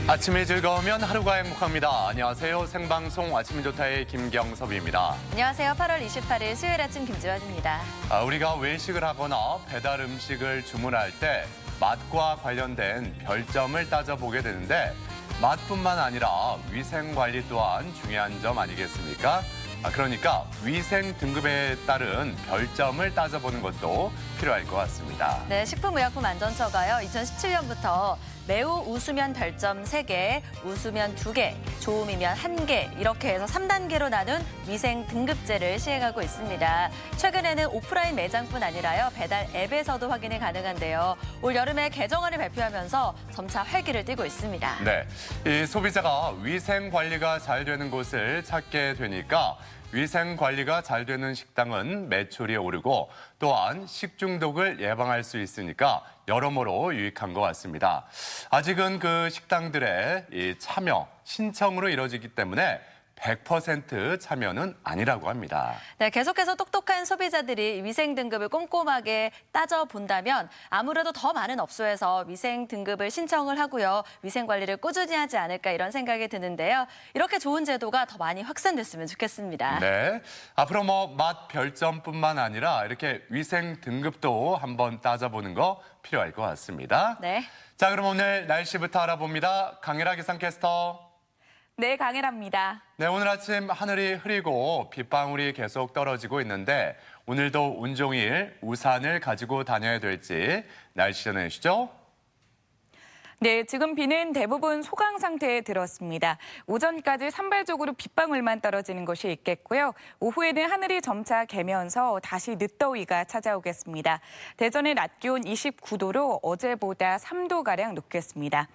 아침이 즐거우면 하루가 행복합니다. 안녕하세요. 생방송 아침이 좋다의 김경섭입니다. 안녕하세요. 8월 28일 수요일 아침 김지환입니다. 우리가 외식을 하거나 배달 음식을 주문할 때 맛과 관련된 별점을 따져보게 되는데 맛뿐만 아니라 위생 관리 또한 중요한 점 아니겠습니까? 그러니까 위생 등급에 따른 별점을 따져보는 것도 필요할 것 같습니다. 네, 식품의약품안전처가요. 2017년부터 매우 우수면 별점 3개, 우수면 2개, 좋음이면 1개 이렇게 해서 3단계로 나눈 위생 등급제를 시행하고 있습니다. 최근에는 오프라인 매장뿐 아니라요. 배달 앱에서도 확인이 가능한데요. 올 여름에 개정안을 발표하면서 점차 활기를 띠고 있습니다. 네, 이 소비자가 위생 관리가 잘 되는 곳을 찾게 되니까 위생 관리가 잘 되는 식당은 매출이 오르고 또한 식중독을 예방할 수 있으니까 여러모로 유익한 것 같습니다. 아직은 그 식당들의 이 참여, 신청으로 이루어지기 때문에 100% 참여는 아니라고 합니다. 네, 계속해서 똑똑한 소비자들이 위생 등급을 꼼꼼하게 따져본다면 아무래도 더 많은 업소에서 위생 등급을 신청을 하고요. 위생 관리를 꾸준히 하지 않을까 이런 생각이 드는데요. 이렇게 좋은 제도가 더 많이 확산됐으면 좋겠습니다. 네, 앞으로 맛 별점뿐만 아니라 이렇게 위생 등급도 한번 따져보는 거 필요할 것 같습니다. 네. 자, 그럼 오늘 날씨부터 알아봅니다. 강혜라 기상캐스터. 네, 강혜라입니다. 네, 오늘 아침 하늘이 흐리고 빗방울이 계속 떨어지고 있는데 오늘도 온종일 우산을 가지고 다녀야 될지 날씨 전해주시죠. 네, 지금 비는 대부분 소강 상태에 들었습니다. 오전까지 산발적으로 빗방울만 떨어지는 곳이 있겠고요. 오후에는 하늘이 점차 개면서 다시 늦더위가 찾아오겠습니다. 대전의 낮 기온 29도로 어제보다 3도가량 높겠습니다.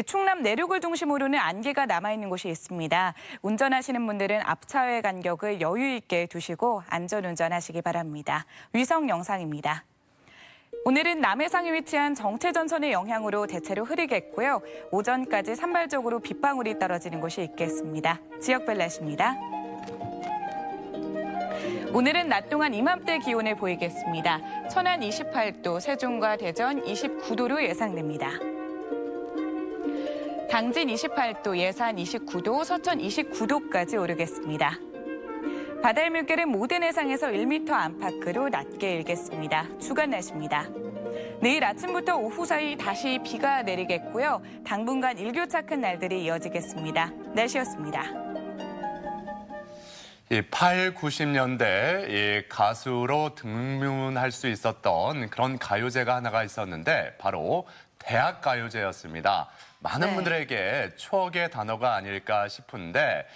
충남 내륙을 중심으로는 안개가 남아있는 곳이 있습니다. 운전하시는 분들은 앞차와의 간격을 여유 있게 두시고 안전운전하시기 바랍니다. 위성 영상입니다. 오늘은 남해상에 위치한 정체전선의 영향으로 대체로 흐리겠고요. 오전까지 산발적으로 빗방울이 떨어지는 곳이 있겠습니다. 지역별 날씨입니다. 오늘은 낮 동안 이맘때 기온을 보이겠습니다. 천안 28도, 세종과 대전 29도로 예상됩니다. 당진 28도, 예산 29도, 서천 29도까지 오르겠습니다. 바다의 물결은 모든 해상에서 1m 안팎으로 낮게 일겠습니다. 주간 날씨입니다. 내일 아침부터 오후 사이 다시 비가 내리겠고요. 당분간 일교차 큰 날들이 이어지겠습니다. 날씨였습니다. 8, 90년대 가수로 등문할 수 있었던 그런 가요제가 하나가 있었는데 바로 대학가요제였습니다. 많은 네. 분들에게 추억의 단어가 아닐까 싶은데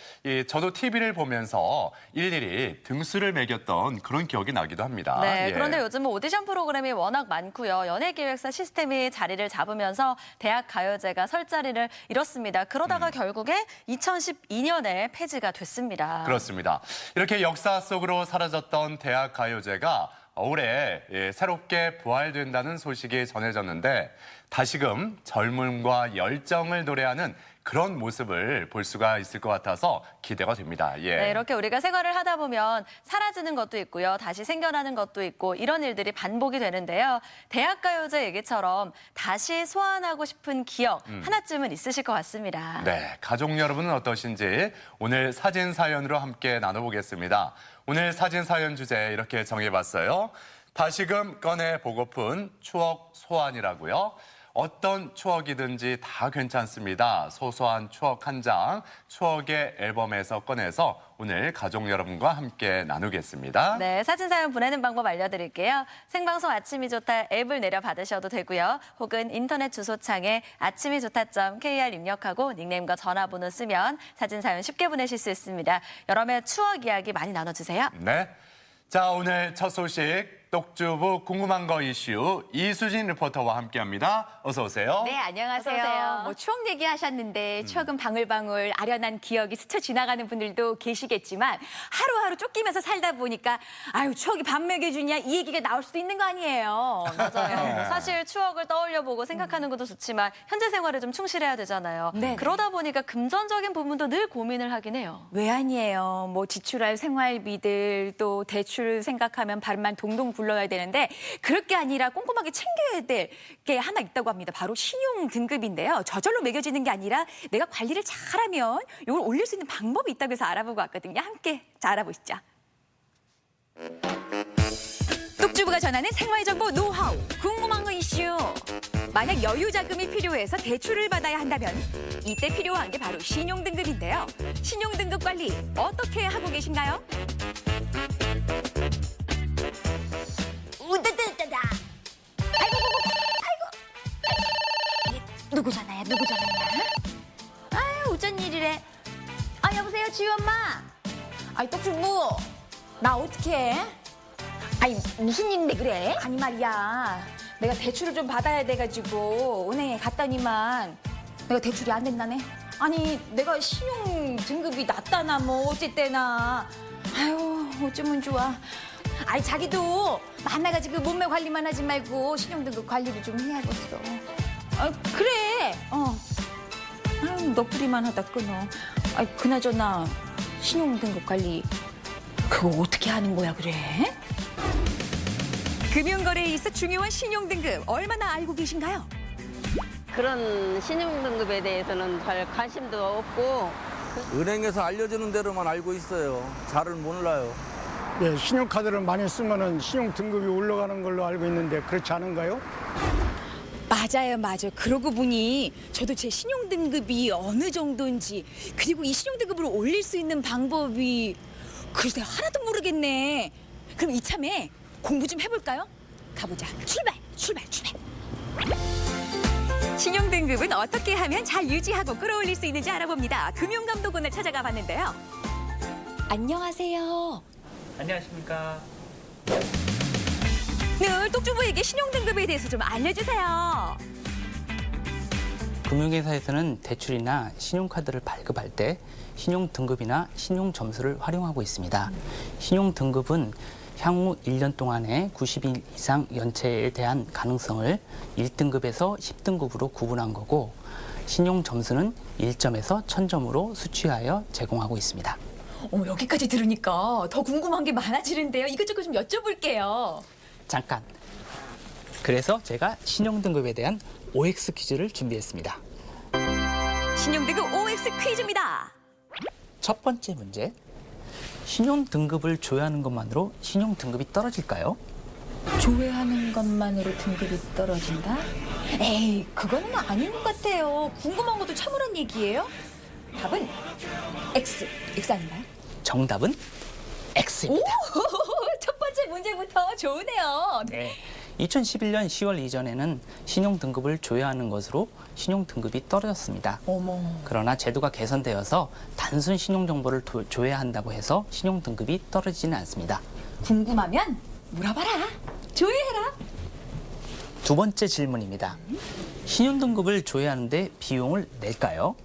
저도 TV를 보면서 일일이 등수를 매겼던 그런 기억이 나기도 합니다. 네, 그런데 요즘은 오디션 프로그램이 워낙 많고요. 연예기획사 시스템이 자리를 잡으면서 대학가요제가 설 자리를 잃었습니다. 그러다가 결국에 2012년에 폐지가 됐습니다. 그렇습니다. 이렇게 역사 속으로 사라졌던 대학가요제가 올해 새롭게 부활된다는 소식이 전해졌는데 다시금 젊음과 열정을 노래하는 그런 모습을 볼 수가 있을 것 같아서 기대가 됩니다. 네, 이렇게 우리가 생활을 하다 보면 사라지는 것도 있고요. 다시 생겨나는 것도 있고 이런 일들이 반복이 되는데요. 대학가요제 얘기처럼 다시 소환하고 싶은 기억 하나쯤은 있으실 것 같습니다. 네, 가족 여러분은 어떠신지 오늘 사진 사연으로 함께 나눠보겠습니다. 오늘 사진 사연 주제 이렇게 정해봤어요. 다시금 꺼내보고픈 추억 소환이라고요. 어떤 추억이든지 다 괜찮습니다. 소소한 추억 한 장, 추억의 앨범에서 꺼내서 오늘 가족 여러분과 함께 나누겠습니다. 네, 사진 사연 보내는 방법 알려드릴게요. 생방송 아침이 좋다 앱을 내려받으셔도 되고요. 혹은 인터넷 주소창에 아침이 좋다.kr 입력하고 닉네임과 전화번호 쓰면 사진 사연 쉽게 보내실 수 있습니다. 여러분의 추억 이야기 많이 나눠주세요. 네. 자, 오늘 첫 소식 똑주부 궁금한 거 이슈 이수진 리포터와 함께합니다. 어서 오세요. 네, 안녕하세요. 어서 오세요. 뭐 추억 얘기하셨는데 추억은 방울방울 아련한 기억이 스쳐 지나가는 분들도 계시겠지만 하루하루 쫓기면서 살다 보니까 아유 추억이 밥 먹여주냐 이 얘기가 나올 수도 있는 거 아니에요. 맞아요. 사실 추억을 떠올려보고 생각하는 것도 좋지만 현재 생활에 좀 충실해야 되잖아요. 네. 그러다 보니까 금전적인 부분도 늘 고민을 하긴 해요. 왜 아니에요. 뭐 지출할 생활비들 또 대출 생각하면 발만 동동 굴러 불러야 되는데 그럴 게 아니라 꼼꼼하게 챙겨야 될 게 하나 있다고 합니다. 바로 신용 등급인데요. 저절로 매겨지는 게 아니라 내가 관리를 잘하면 이걸 올릴 수 있는 방법이 있다고 해서 알아보고 왔거든요. 함께 잘 알아보시죠. 뚝주부가 전하는 생활정보 노하우, 궁금한 거 이슈. 만약 여유 자금이 필요해서 대출을 받아야 한다면 이때 필요한 게 바로 신용등급인데요. 신용등급 관리 어떻게 하고 계신가요? 우드드드다. 아이고. 누구 전화야? 아유, 어쩐 일이래. 아, 여보세요, 지우 엄마. 아이 떡주부 나 어떻게 해? 아니, 무슨 일인데 그래? 아니 말이야 내가 대출을 좀 받아야 돼가지고 은행에 갔더니만 내가 대출이 안 된다네. 아니 내가 신용 등급이 낮다나 뭐 어쨌대나 아유 어쩌면 좋아. 아이 자기도 만나가지고 몸매 관리만 하지 말고 신용 등급 관리를 좀 해야겠어. 아 그래 아유 너프리만 하다 끊어. 아이 그나저나 신용 등급 관리 그거 어떻게 하는 거야 그래? 금융거래에 있어 중요한 신용등급 얼마나 알고 계신가요? 그런 신용등급에 대해서는 잘 관심도 없고 은행에서 알려주는 대로만 알고 있어요. 잘은 몰라요. 예, 신용카드를 많이 쓰면은 신용 등급이 올라가는 걸로 알고 있는데 그렇지 않은가요? 맞아요. 그러고 보니 저도 제 신용 등급이 어느 정도인지 그리고 이 신용 등급을 올릴 수 있는 방법이 글쎄 하나도 모르겠네. 그럼 이참에 공부 좀 해볼까요? 가보자. 출발. 신용등급은 어떻게 하면 잘 유지하고 끌어올릴 수 있는지 알아봅니다. 금융감독원을 찾아가 봤는데요. 안녕하세요. 안녕하십니까. 늘 똑주부에게 신용등급에 대해서 좀 알려주세요. 금융회사에서는 대출이나 신용카드를 발급할 때 신용등급이나 신용점수를 활용하고 있습니다. 신용등급은 향후 1년 동안의 90일 이상 연체에 대한 가능성을 1등급에서 10등급으로 구분한 거고 신용점수는 1점에서 1000점으로 수치하여 제공하고 있습니다. 여기까지 들으니까 더 궁금한 게 많아지는데요. 이것저것 좀 여쭤볼게요. 잠깐. 그래서 제가 신용등급에 대한 OX 퀴즈를 준비했습니다. 신용등급 OX 퀴즈입니다. 첫 번째 문제. 신용등급을 조회하는 것만으로 신용등급이 떨어질까요? 조회하는 것만으로 등급이 떨어진다? 에이, 그거는 아닌 것 같아요. 궁금한 것도 참으란 얘기예요. 답은 X 아닌가요? 정답은 X입니다. 첫 번째 문제부터 좋으네요. 네. 2011년 10월 이전에는 신용등급을 조회하는 것으로 신용등급이 떨어졌습니다. 어머. 그러나 제도가 개선되어서 단순 신용정보를 조회한다고 해서 신용등급이 떨어지지는 않습니다. 궁금하면 물어봐라. 조회해라. 두 번째 질문입니다. 신용등급을 조회하는데 비용을 낼까요?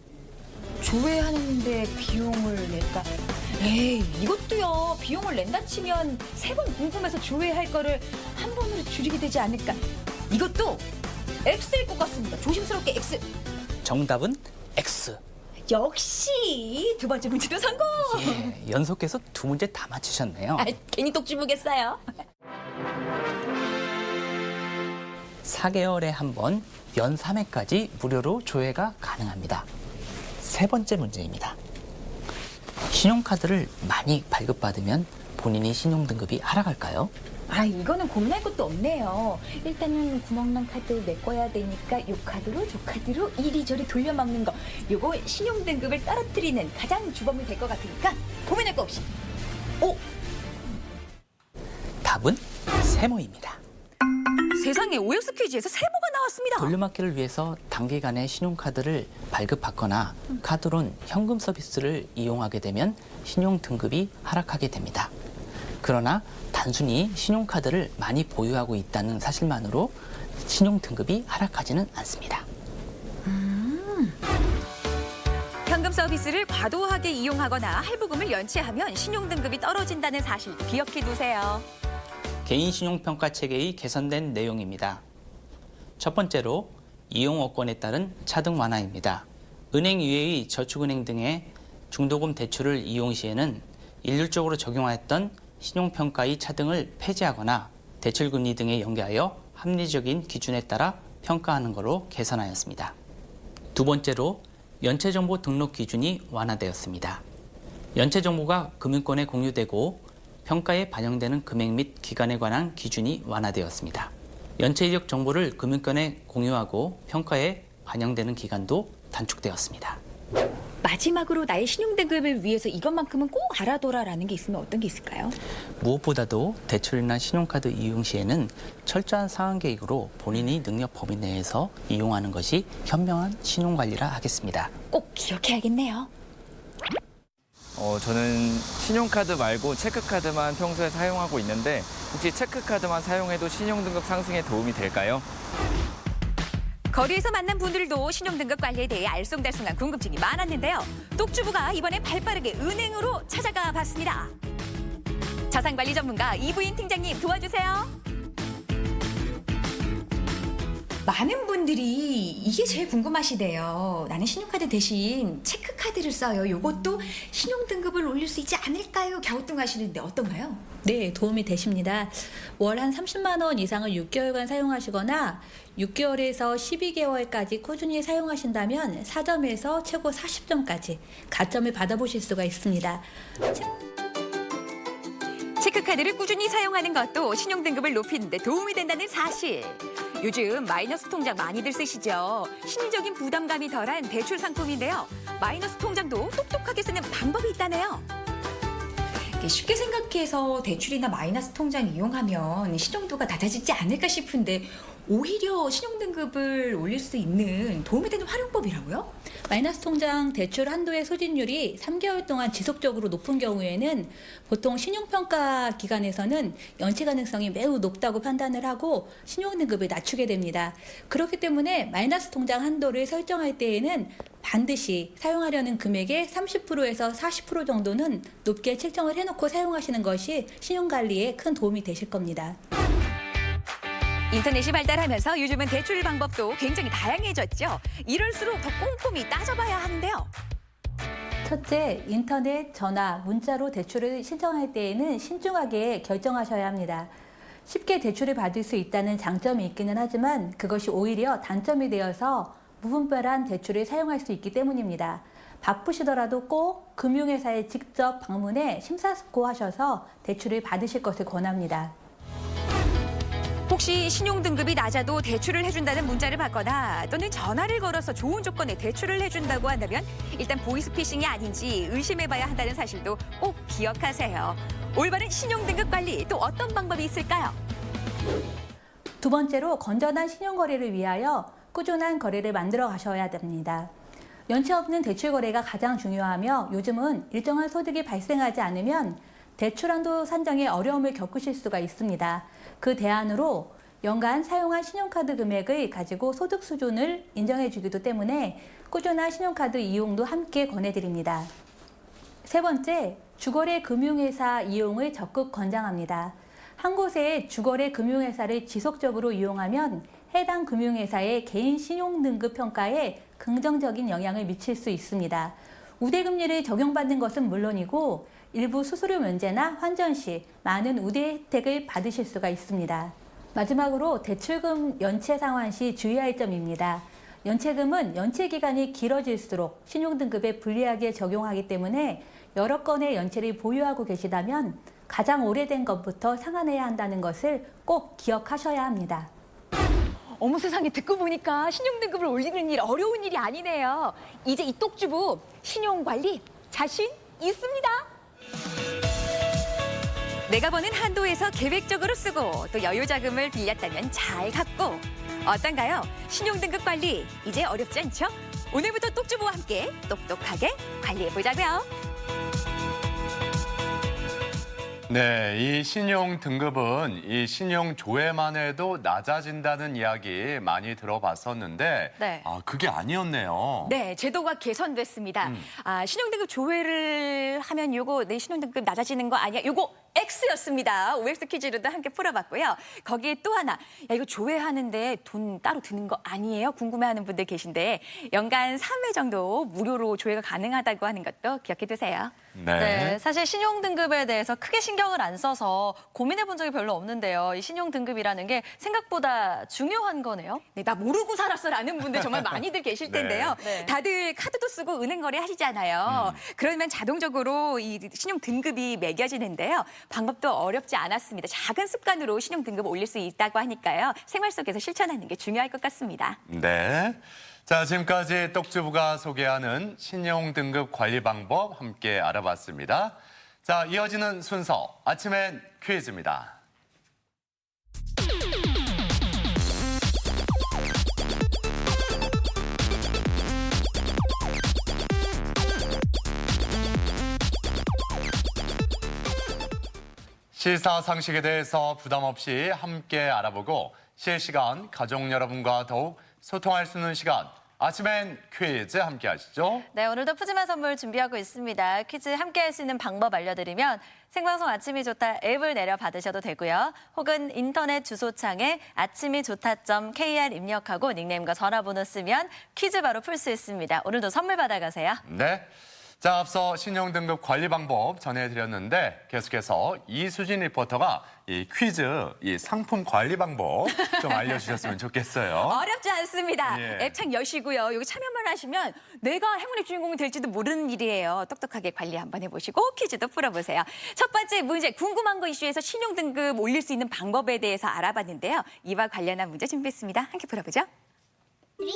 조회하는데 비용을 낼까? 에이, 이것도요. 비용을 낸다 치면 3번 궁금해서 조회할 거를 한 번으로 줄이게 되지 않을까? 이것도 X일 것 같습니다. 조심스럽게 X. 정답은 X. 역시 두 번째 문제도 성공. 예, 연속해서 두 문제 다 맞추셨네요. 괜히 똑주보겠어요. 4개월에 한 번 연 3회까지 무료로 조회가 가능합니다. 세 번째 문제입니다. 신용카드를 많이 발급받으면 본인이 신용등급이 하락할까요? 이거는 고민할 것도 없네요. 일단은 구멍난 카드 메꿔야 되니까 요 카드로 저 카드로 이리저리 돌려막는 거. 요거 신용등급을 떨어뜨리는 가장 주범이 될 것 같으니까 고민할 거 없이. 답은 세모입니다. 세상에 OX 퀴즈에서 세모가 나왔습니다. 돌려막기를 위해서 단기간에 신용카드를 발급받거나 카드론 현금 서비스를 이용하게 되면 신용등급이 하락하게 됩니다. 그러나 단순히 신용카드를 많이 보유하고 있다는 사실만으로 신용등급이 하락하지는 않습니다. 현금 서비스를 과도하게 이용하거나 할부금을 연체하면 신용등급이 떨어진다는 사실도 기억해 두세요. 개인신용평가 체계의 개선된 내용입니다. 첫 번째로 이용어권에 따른 차등 완화입니다. 은행 이외의 저축은행 등의 중도금 대출을 이용 시에는 일률적으로 적용하였던 신용평가의 차등을 폐지하거나 대출금리 등에 연계하여 합리적인 기준에 따라 평가하는 것으로 개선하였습니다. 두 번째로 연체정보 등록 기준이 완화되었습니다. 연체정보가 금융권에 공유되고 평가에 반영되는 금액 및 기간에 관한 기준이 완화되었습니다. 연체 이력 정보를 금융권에 공유하고 평가에 반영되는 기간도 단축되었습니다. 마지막으로 나의 신용등급을 위해서 이것만큼은 꼭 알아둬라라는 게 있으면 어떤 게 있을까요? 무엇보다도 대출이나 신용카드 이용 시에는 철저한 상환 계획으로 본인이 능력 범위 내에서 이용하는 것이 현명한 신용관리라 하겠습니다. 꼭 기억해야겠네요. 저는 신용카드 말고 체크카드만 평소에 사용하고 있는데 혹시 체크카드만 사용해도 신용등급 상승에 도움이 될까요? 거리에서 만난 분들도 신용등급 관리에 대해 알쏭달쏭한 궁금증이 많았는데요. 똑주부가 이번에 발빠르게 은행으로 찾아가 봤습니다. 자산관리 전문가 이부인 팀장님 도와주세요. 많은 분들이 이게 제일 궁금하시대요. 나는 신용카드 대신 체크카드를 써요. 이것도 신용등급을 올릴 수 있지 않을까요? 갸우뚱하시는데 어떤가요? 네, 도움이 되십니다. 월 한 30만 원 이상을 6개월간 사용하시거나 6개월에서 12개월까지 꾸준히 사용하신다면 4점에서 최고 40점까지 가점을 받아보실 수가 있습니다. 체크카드를 꾸준히 사용하는 것도 신용등급을 높이는 데 도움이 된다는 사실. 요즘 마이너스 통장 많이들 쓰시죠? 심리적인 부담감이 덜한 대출 상품인데요. 마이너스 통장도 똑똑하게 쓰는 방법이 있다네요. 쉽게 생각해서 대출이나 마이너스 통장 이용하면 신용도가 낮아지지 않을까 싶은데 오히려 신용등급을 올릴 수 있는 도움이 되는 활용법이라고요? 마이너스 통장 대출 한도의 소진율이 3개월 동안 지속적으로 높은 경우에는 보통 신용평가 기관에서는 연체 가능성이 매우 높다고 판단을 하고 신용등급을 낮추게 됩니다. 그렇기 때문에 마이너스 통장 한도를 설정할 때에는 반드시 사용하려는 금액의 30%에서 40% 정도는 높게 책정을 해놓고 사용하시는 것이 신용관리에 큰 도움이 되실 겁니다. 인터넷이 발달하면서 요즘은 대출 방법도 굉장히 다양해졌죠. 이럴수록 더 꼼꼼히 따져봐야 하는데요. 첫째, 인터넷, 전화, 문자로 대출을 신청할 때에는 신중하게 결정하셔야 합니다. 쉽게 대출을 받을 수 있다는 장점이 있기는 하지만 그것이 오히려 단점이 되어서 무분별한 대출을 사용할 수 있기 때문입니다. 바쁘시더라도 꼭 금융회사에 직접 방문해 심사숙고하셔서 대출을 받으실 것을 권합니다. 혹시 신용등급이 낮아도 대출을 해준다는 문자를 받거나 또는 전화를 걸어서 좋은 조건에 대출을 해준다고 한다면 일단 보이스피싱이 아닌지 의심해봐야 한다는 사실도 꼭 기억하세요. 올바른 신용등급 관리 또 어떤 방법이 있을까요? 두 번째로 건전한 신용거래를 위하여 꾸준한 거래를 만들어 가셔야 됩니다. 연체 없는 대출 거래가 가장 중요하며 요즘은 일정한 소득이 발생하지 않으면 대출 한도 산정에 어려움을 겪으실 수가 있습니다. 그 대안으로 연간 사용한 신용카드 금액을 가지고 소득 수준을 인정해 주기도 때문에 꾸준한 신용카드 이용도 함께 권해드립니다. 세 번째, 주거래 금융회사 이용을 적극 권장합니다. 한 곳의 주거래 금융회사를 지속적으로 이용하면 해당 금융회사의 개인 신용등급 평가에 긍정적인 영향을 미칠 수 있습니다. 우대금리를 적용받는 것은 물론이고 일부 수수료 면제나 환전 시 많은 우대 혜택을 받으실 수가 있습니다. 마지막으로 대출금 연체 상환 시 주의할 점입니다. 연체금은 연체 기간이 길어질수록 신용등급에 불리하게 적용하기 때문에 여러 건의 연체를 보유하고 계시다면 가장 오래된 것부터 상환해야 한다는 것을 꼭 기억하셔야 합니다. 어머 세상에 듣고 보니까 신용등급을 올리는 일 어려운 일이 아니네요. 이제 이 똑주부 신용관리 자신 있습니다. 내가 버는 한도에서 계획적으로 쓰고 또 여유자금을 빌렸다면 잘 갚고 어떤가요? 신용등급 관리 이제 어렵지 않죠? 오늘부터 똑주부와 함께 똑똑하게 관리해보자고요. 네, 이 신용 등급은 이 신용 조회만 해도 낮아진다는 이야기 많이 들어봤었는데 네. 그게 아니었네요. 네, 제도가 개선됐습니다. 신용등급 조회를 하면 요거 내 신용등급 낮아지는 거 아니야? 요거 OX였습니다. OX 퀴즈로도 함께 풀어봤고요. 거기에 또 하나, 야, 이거 조회하는데 돈 따로 드는 거 아니에요? 궁금해하는 분들 계신데 연간 3회 정도 무료로 조회가 가능하다고 하는 것도 기억해 두세요. 네, 사실 신용등급에 대해서 크게 신경을 안 써서 고민해 본 적이 별로 없는데요. 이 신용등급이라는 게 생각보다 중요한 거네요. 네, 나 모르고 살았어라는 분들 정말 많이들 계실 텐데요. 네. 다들 카드도 쓰고 은행 거래 하시잖아요. 그러면 자동적으로 이 신용 등급이 매겨지는데요. 방법도 어렵지 않았습니다. 작은 습관으로 신용 등급 올릴 수 있다고 하니까요. 생활 속에서 실천하는 게 중요할 것 같습니다. 네. 자, 지금까지 똑주부가 소개하는 신용등급 관리 방법 함께 알아봤습니다. 자, 이어지는 순서, 아침엔 퀴즈입니다. 시사상식에 대해서 부담 없이 함께 알아보고 실시간 가족 여러분과 더욱 소통할 수 있는 시간, 아침엔 퀴즈 함께 하시죠. 네, 오늘도 푸짐한 선물 준비하고 있습니다. 퀴즈 함께 할 수 있는 방법 알려드리면 생방송 아침이 좋다 앱을 내려 받으셔도 되고요. 혹은 인터넷 주소창에 아침이 좋다.kr 입력하고 닉네임과 전화번호 쓰면 퀴즈 바로 풀 수 있습니다. 오늘도 선물 받아가세요. 네. 자, 앞서 신용등급 관리 방법 전해드렸는데 계속해서 이수진 리포터가 이 퀴즈, 이 상품 관리 방법 좀 알려주셨으면 좋겠어요. 어렵지 않습니다. 예. 앱 창 여시고요. 여기 참여만 하시면 내가 행운의 주인공이 될지도 모르는 일이에요. 똑똑하게 관리 한번 해보시고 퀴즈도 풀어보세요. 첫 번째 문제, 궁금한 거 이슈에서 신용등급 올릴 수 있는 방법에 대해서 알아봤는데요. 이와 관련한 문제 준비했습니다. 함께 풀어보죠. 3, 2,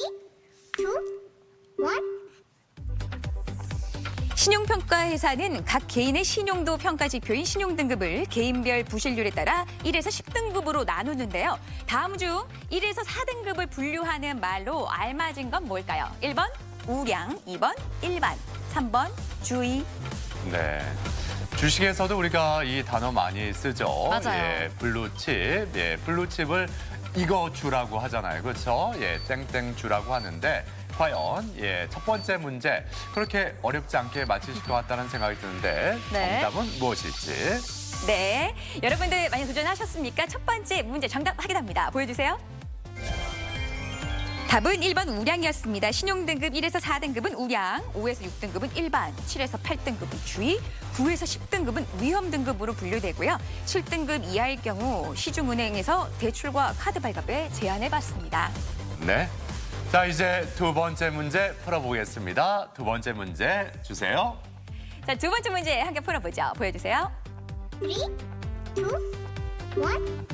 1. 신용평가회사는 각 개인의 신용도 평가 지표인 신용등급을 개인별 부실률에 따라 1에서 10등급으로 나누는데요. 다음 중 1에서 4등급을 분류하는 말로 알맞은 건 뭘까요? 1번 우량, 2번 일반, 3번 주의. 네. 주식에서도 우리가 이 단어 많이 쓰죠. 맞아요. 예, 블루칩. 예, 블루칩을 이거 주라고 하잖아요. 그렇죠? 예, 땡땡 주라고 하는데 과연 예, 첫 번째 문제 그렇게 어렵지 않게 맞히실 것 같다는 생각이 드는데 네. 정답은 무엇일지. 네, 여러분들 많이 도전하셨습니까? 첫 번째 문제 정답 확인합니다. 보여주세요. 답은 1번 우량이었습니다. 신용등급 1에서 4등급은 우량, 5에서 6등급은 일반, 7에서 8등급은 주의, 9에서 10등급은 위험등급으로 분류되고요. 7등급 이하일 경우 시중은행에서 대출과 카드 발급에 제한해봤습니다. 네. 자, 이제 두 번째 문제 풀어보겠습니다. 두 번째 문제 주세요. 자, 두 번째 문제 함께 풀어보죠. 보여주세요. 3, 2, 1.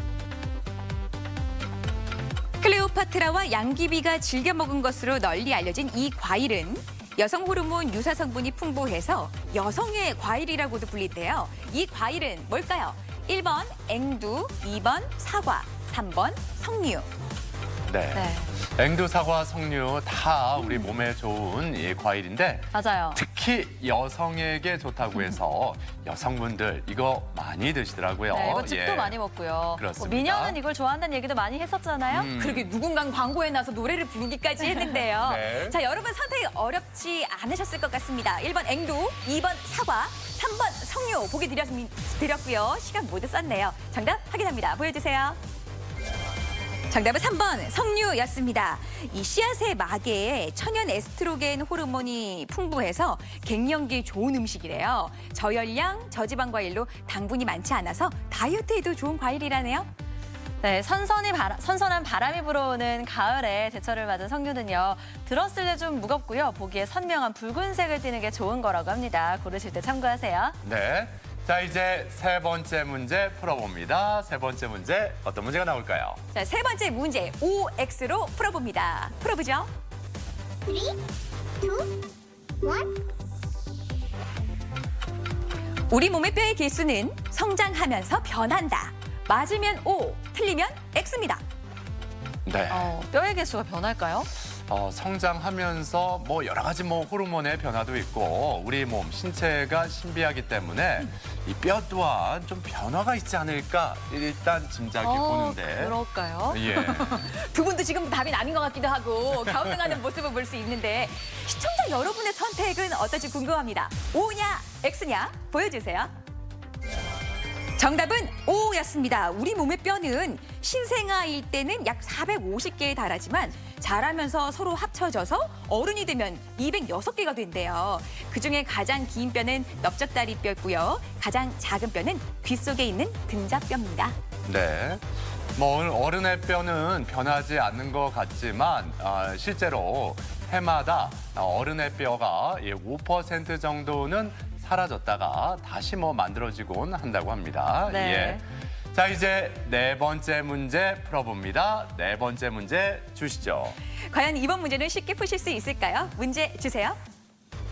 클레오파트라와 양귀비가 즐겨 먹은 것으로 널리 알려진 이 과일은 여성 호르몬 유사 성분이 풍부해서 여성의 과일이라고도 불린대요. 이 과일은 뭘까요? 1번 앵두, 2번 사과, 3번 석류. 네. 네, 앵두, 사과, 석류 다 우리 몸에 좋은 이 과일인데 맞아요. 특히 여성에게 좋다고 해서 여성분들 이거 많이 드시더라고요. 네, 이거 즙도 예. 많이 먹고요. 그렇습니다. 미녀는 이걸 좋아한다는 얘기도 많이 했었잖아요. 그러게 누군가 광고에 나서 노래를 부르기까지 했는데요. 네. 자, 여러분 선택이 어렵지 않으셨을 것 같습니다. 1번 앵두, 2번 사과, 3번 석류 보기 드렸고요. 시간 모두 썼네요. 정답 확인합니다. 보여주세요. 정답은 3번 석류였습니다. 이 씨앗의 막에 천연 에스트로겐 호르몬이 풍부해서 갱년기에 좋은 음식이래요. 저열량, 저지방 과일로 당분이 많지 않아서 다이어트에도 좋은 과일이라네요. 네, 선선한 바람이 불어오는 가을에 제철을 맞은 석류는요. 들었을 때 좀 무겁고요. 보기에 선명한 붉은색을 띠는 게 좋은 거라고 합니다. 고르실 때 참고하세요. 네. 자, 이제 세 번째 문제 풀어봅니다. 세 번째 문제 어떤 문제가 나올까요? 자, 세 번째 문제 OX로 풀어봅니다. 풀어보죠. 3, 2, 1. 우리 몸의 뼈의 개수는 성장하면서 변한다. 맞으면 O, 틀리면 X입니다. 네. 뼈의 개수가 변할까요? 성장하면서 뭐 여러 가지 뭐 호르몬의 변화도 있고 우리 몸 신체가 신비하기 때문에 이 뼈 또한 좀 변화가 있지 않을까 일단 짐작이 보는데. 그럴까요? 예. 두 분도 지금 답이 나는 것 같기도 하고 갸우뚱하는 모습을 볼 수 있는데 시청자 여러분의 선택은 어떨지 궁금합니다. O냐 X냐 보여주세요. 정답은 O였습니다. 우리 몸의 뼈는 신생아일 때는 약 450개에 달하지만 자라면서 서로 합쳐져서 어른이 되면 206개가 된대요. 그중에 가장 긴 뼈는 넓적다리뼈고요. 가장 작은 뼈는 귀 속에 있는 등짝뼈입니다. 네. 뭐 어른의 뼈는 변하지 않는 것 같지만 실제로 해마다 어른의 뼈가 5% 정도는 사라졌다가 다시 만들어지곤 한다고 합니다. 네. 예. 자, 이제 네 번째 문제 풀어봅니다. 네 번째 문제 주시죠. 과연 이번 문제는 쉽게 푸실 수 있을까요? 문제 주세요.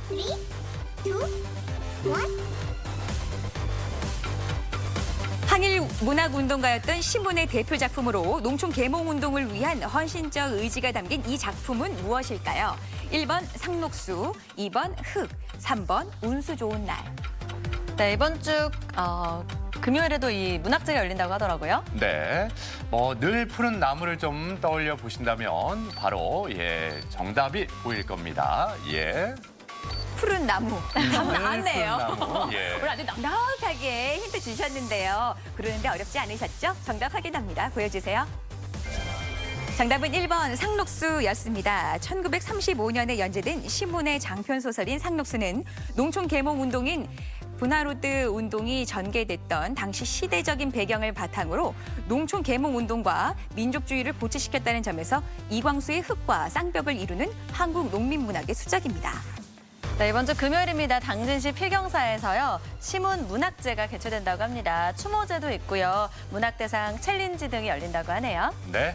3, 2, 1. 항일 문학운동가였던 신문의 대표 작품으로 농촌 계몽운동을 위한 헌신적 의지가 담긴 이 작품은 무엇일까요? 1번 상록수, 2번 흙, 3번 운수 좋은 날. 네, 이번 주 금요일에도 이 문학제가 열린다고 하더라고요. 네. 늘 푸른 나무를 좀 떠올려 보신다면 바로 정답이 보일 겁니다. 예. 푸른 나무. 답 나왔네요. 푸른 나무, 예. 오늘 아주 넉넉하게 힌트 주셨는데요. 그러는데 어렵지 않으셨죠? 정답 확인합니다. 보여주세요. 정답은 1번 상록수였습니다. 1935년에 연재된 신문의 장편 소설인 상록수는 농촌 계몽 운동인 분하로드 운동이 전개됐던 당시 시대적인 배경을 바탕으로 농촌 계몽 운동과 민족주의를 고취시켰다는 점에서 이광수의 흙과 쌍벽을 이루는 한국 농민 문학의 수작입니다. 네, 이번 주 금요일입니다. 당진시 필경사에서요. 시문 문학제가 개최된다고 합니다. 추모제도 있고요. 문학대상 챌린지 등이 열린다고 하네요. 네.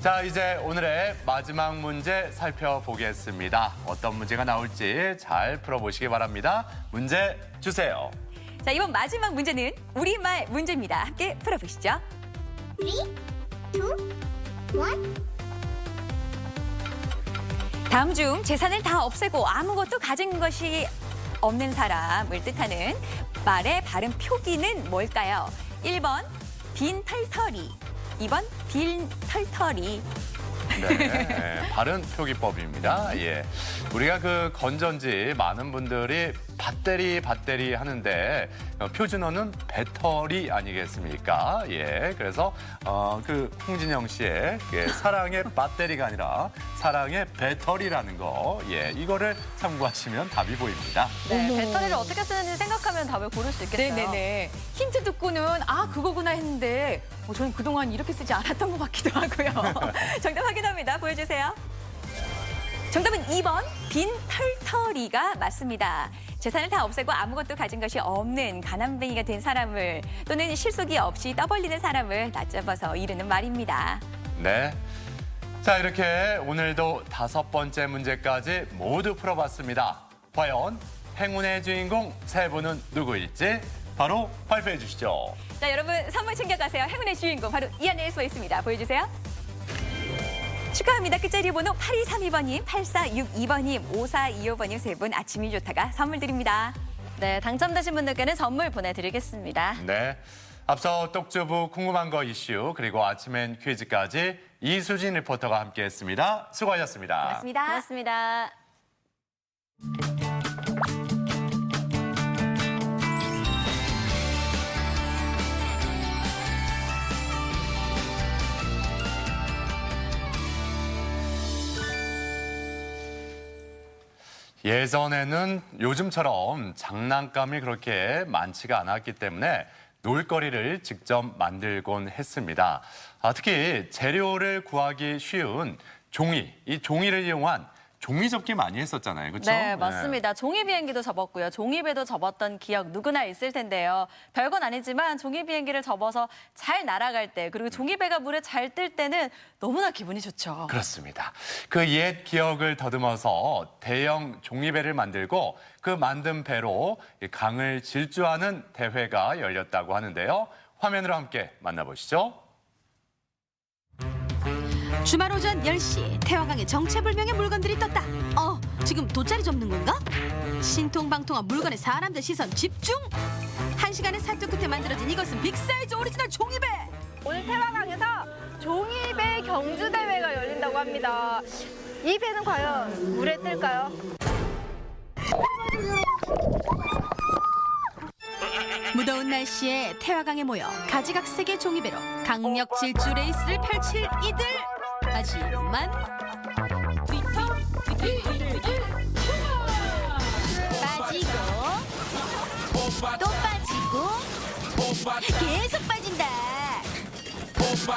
자, 이제 오늘의 마지막 문제 살펴보겠습니다. 어떤 문제가 나올지 잘 풀어보시기 바랍니다. 문제 주세요. 자, 이번 마지막 문제는 우리말 문제입니다. 함께 풀어보시죠. 3, 2, 1. 다음 중 재산을 다 없애고 아무것도 가진 것이 없는 사람을 뜻하는 말의 발음 표기는 뭘까요? 1번 빈 털털이, 2번 빈 털털이. 네, 발음 표기법입니다. 예. 우리가 그 건전지 많은 분들이 밭대리 하는데 표준어는 배터리 아니겠습니까? 예. 그래서 그 홍진영 씨의 사랑의 배터리가 아니라 사랑의 배터리라는 거, 이거를 참고하시면 답이 보입니다. 네, 배터리를 어떻게 쓰는지 생각하면 답을 고를 수 있겠어요. 네네네. 힌트 듣고는 그거구나 했는데 저는 그동안 이렇게 쓰지 않았던 것 같기도 하고요. 정답 확인합니다. 보여주세요. 정답은 2번 빈 털털이가 맞습니다. 재산을 다 없애고 아무것도 가진 것이 없는 가난뱅이가 된 사람을 또는 실속이 없이 떠벌리는 사람을 낮잡아서 이르는 말입니다. 네. 자, 이렇게 오늘도 5번째 문제까지 모두 풀어봤습니다. 과연 행운의 주인공 3분은 누구일지 바로 발표해 주시죠. 자, 여러분 선물 챙겨가세요. 행운의 주인공 바로 이 안에 서 있습니다. 보여주세요. 축하합니다. 끝자리 번호 8232번님, 8462번님, 5425번님 3분 아침이 좋다가 선물 드립니다. 네, 당첨되신 분들께는 선물 보내드리겠습니다. 네. 앞서 똑주부 궁금한 거 이슈 그리고 아침엔 퀴즈까지 이수진 리포터가 함께했습니다. 수고하셨습니다. 고맙습니다. 고맙습니다. 예전에는 요즘처럼 장난감이 그렇게 많지가 않았기 때문에 놀거리를 직접 만들곤 했습니다. 특히 재료를 구하기 쉬운 종이, 이 종이를 이용한 종이접기 많이 했었잖아요. 그렇죠? 네, 맞습니다. 종이 비행기도 접었고요. 종이배도 접었던 기억 누구나 있을 텐데요. 별건 아니지만 종이 비행기를 접어서 잘 날아갈 때 그리고 종이배가 물에 잘 뜰 때는 너무나 기분이 좋죠. 그렇습니다. 그 옛 기억을 더듬어서 대형 종이배를 만들고 그 만든 배로 강을 질주하는 대회가 열렸다고 하는데요. 화면으로 함께 만나보시죠. 주말 오전 10시 태화강에 정체불명의 물건들이 떴다. 지금 돗자리 접는 건가? 신통방통한 물건에 사람들 시선 집중! 1시간의 사투 끝에 만들어진 이것은 빅사이즈 오리지널 종이배! 오늘 태화강에서 종이배 경주대회가 열린다고 합니다. 이 배는 과연 물에 뜰까요? 무더운 날씨에 태화강에 모여 가지각색의 종이배로 강력 질주 레이스를 펼칠 이들. 하지만 빠지고 또 빠지고 계속 빠진다.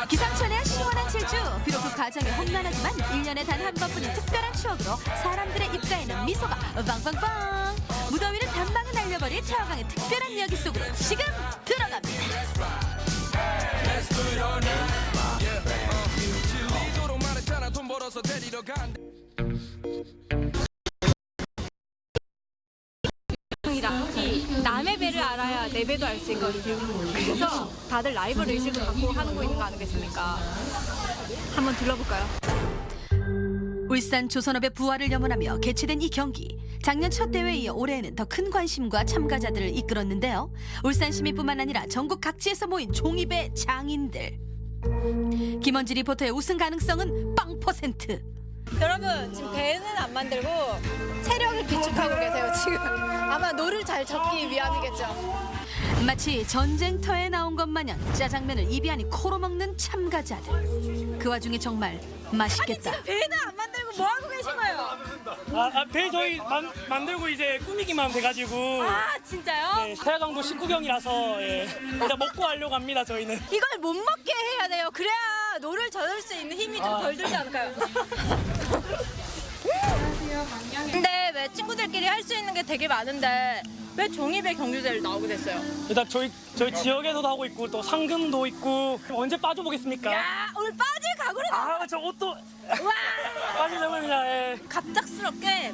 기상천외한 시원한 질주. 비록 그 과정이 험난하지만 1년에 단 한 번뿐인 특별한 추억으로 사람들의 입가에는 미소가 빵빵빵. 무더위를 단방에 날려버릴 태화강의 특별한 이야기 속으로 지금 들어갑니다. 남의 배를 알아야 내 배도 알 수 있거든요. 그래서 다들 라이벌 의식을 갖고 하는 거 있는 거 아니겠습니까? 한번 둘러볼까요? 울산 조선업의 부활을 염원하며 개최된 이 경기. 작년 첫 대회에 이어 올해에는 더 큰 관심과 참가자들을 이끌었는데요. 울산 시민뿐만 아니라 전국 각지에서 모인 종이배 장인들. 김원지 리포터의 우승 가능성은 0%. 여러분 지금 배는 안 만들고 체력을 비축하고 계세요 지금. 아마 노를 잘 적기 위함이겠죠. 마치 전쟁터에 나온 것 마냥 짜장면을 입이 아닌 코로 먹는 참가자들. 그 와중에 정말 맛있겠다. 아니 지금 배는 안 만들고 뭐 하고 계신 거예요? 배 저희 만들고 이제 꾸미기만 돼가지고. 아 진짜요? 네, 태화강도 19경이라서 일단 먹고 하려고 합니다 저희는. 이걸 못 먹게 해야 돼요. 그래야 노를 저을 수 있는 힘이 좀 덜 들지 않을까요? 근데 왜 친구들끼리 할 수 있는 게 되게 많은데 왜 종이배 경주대를 나오게 됐어요? 일단 저희 지역에서도 하고 있고 또 상금도 있고. 언제 빠져보겠습니까? 야 오늘 빠질 각오로 저 옷도 와 빠지려면 그냥 갑작스럽게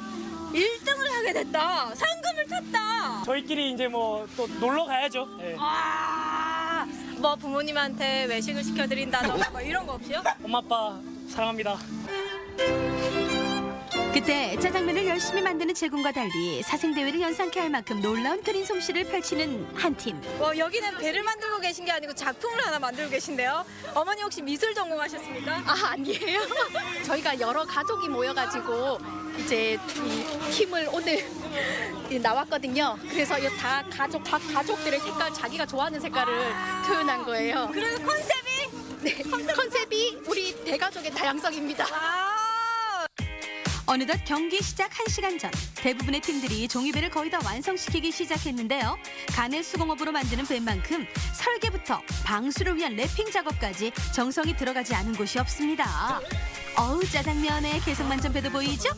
1등을 하게 됐다. 상금을 탔다. 저희끼리 이제 뭐 또 놀러 가야죠. 와, 뭐 부모님한테 외식을 시켜드린다던가 뭐 이런 거 없이요? 엄마 아빠 사랑합니다. 그때 짜장면을 열심히 만드는 제군과 달리 사생대회를 연상케 할 만큼 놀라운 그린 솜씨를 펼치는 한 팀. 여기는 배를 만들고 계신 게 아니고 작품을 하나 만들고 계신데요. 어머니 혹시 미술 전공하셨습니까? 아, 아니에요. 저희가 여러 가족이 모여가지고 이제 이 팀을 오늘 나왔거든요. 그래서 이 다 각 가족들의 색깔, 자기가 좋아하는 색깔을 표현한 거예요. 그래서 컨셉이? 네, 컨셉이 우리 대가족의 다양성입니다. 어느덧 경기 시작 1시간 전 대부분의 팀들이 종이배를 거의 다 완성시키기 시작했는데요. 가내 수공업으로 만드는 배만큼 설계부터 방수를 위한 랩핑 작업까지 정성이 들어가지 않은 곳이 없습니다. 어우 짜장면에 개성 만점 배도 보이죠?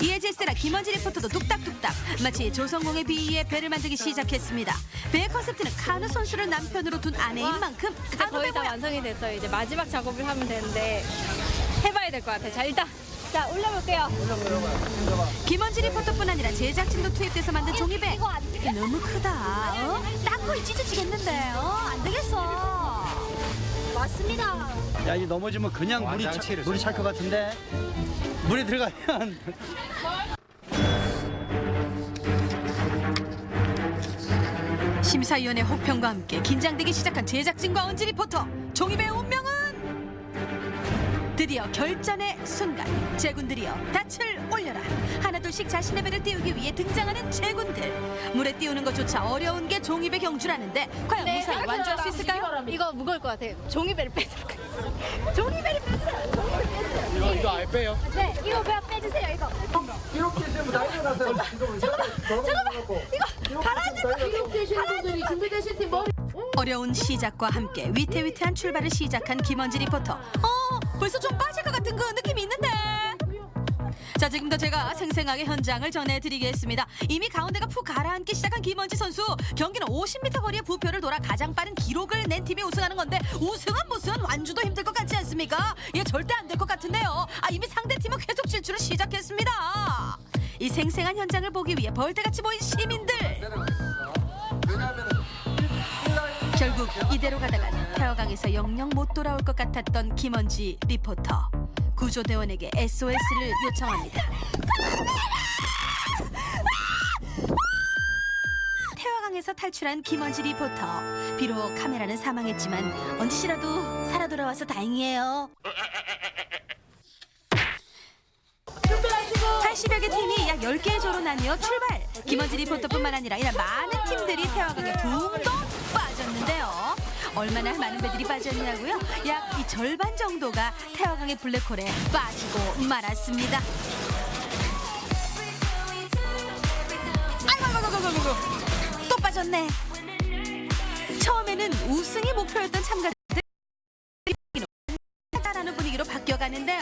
이에 질세라 김원지 리포터도 뚝딱뚝딱 마치 조성공에 비해 배를 만들기 시작했습니다. 배의 컨셉트는 카누 선수를 남편으로 둔 아내인 만큼 이제 카누 거의 다 배모양. 완성이 됐어요. 이제 마지막 작업을 하면 되는데 해봐야 될 것 같아요. 자 일단 자 올려볼게요. 김원지 리포터뿐 아니라 제작진도 투입돼서 만든 종이배. 이게 너무 크다. 땅콩이 찢어지겠는데. 안 되겠어. 맞습니다. 야, 이 넘어지면 그냥 물이 찰 것 같은데. 물에 들어가면. 심사위원의 혹평과 함께 긴장되기 시작한 제작진과 언지 리포터. 종이배의 운명은 드디어 결전의 순간. 제군들이여 닻을 올려라. 하나둘씩 자신의 배를 띄우기 위해 등장하는 제군들. 물에 띄우는 것조차 어려운 게 종이배 경주라는데 과연 무사히 완주할 수 있을까요? 이거 무거울 것 같아요. 종이배를 빼도록 하겠습니다. 종이배를 빼주세요. 이거 아예 빼요. 네, 이거 빼주세요. 이거. 이렇게 되면 난리가 났어요. 잠깐만. 이거 가라앉을 기록되신 분들이 준비되신 팀 머리. 어려운 시작과 함께 위태위태한 출발을 시작한 김원지 리포터. 벌써 좀 빠질 것 같은 그 느낌이 있는데. 자, 지금부터 제가 생생하게 현장을 전해드리겠습니다. 이미 가운데가 푹 가라앉기 시작한 김원지 선수. 경기는 50m 거리의 부표를 돌아 가장 빠른 기록을 낸 팀이 우승하는 건데 우승은 무슨 완주도 힘들 것 같지 않습니까? 이게 절대 안 될 것 같은데요. 이미 상대팀은 계속 질주를 시작했습니다. 이 생생한 현장을 보기 위해 벌떼같이 모인 시민들. 결국 이대로 가다간 태화강에서 영영 못 돌아올 것 같았던 김원지 리포터. 구조대원에게 SOS를 요청합니다. 태화강에서 탈출한 김원지 리포터. 비록 카메라는 사망했지만 언지 씨라도 살아 돌아와서 다행이에요. 준비하시고 80여 개 팀이 약 10개의 조로 나뉘어 출발. 김원지 리포터뿐만 아니라 이런 많은 팀들이 태화강에 붕덩 빠졌는데요. 얼마나 많은 배들이 빠졌냐고요? 약 이 절반 정도가 태화강의 블랙홀에 빠지고 말았습니다. 아이고, 또 빠졌네. 처음에는 우승이 목표였던 참가자들 라는 분위기로 바뀌어가는데요.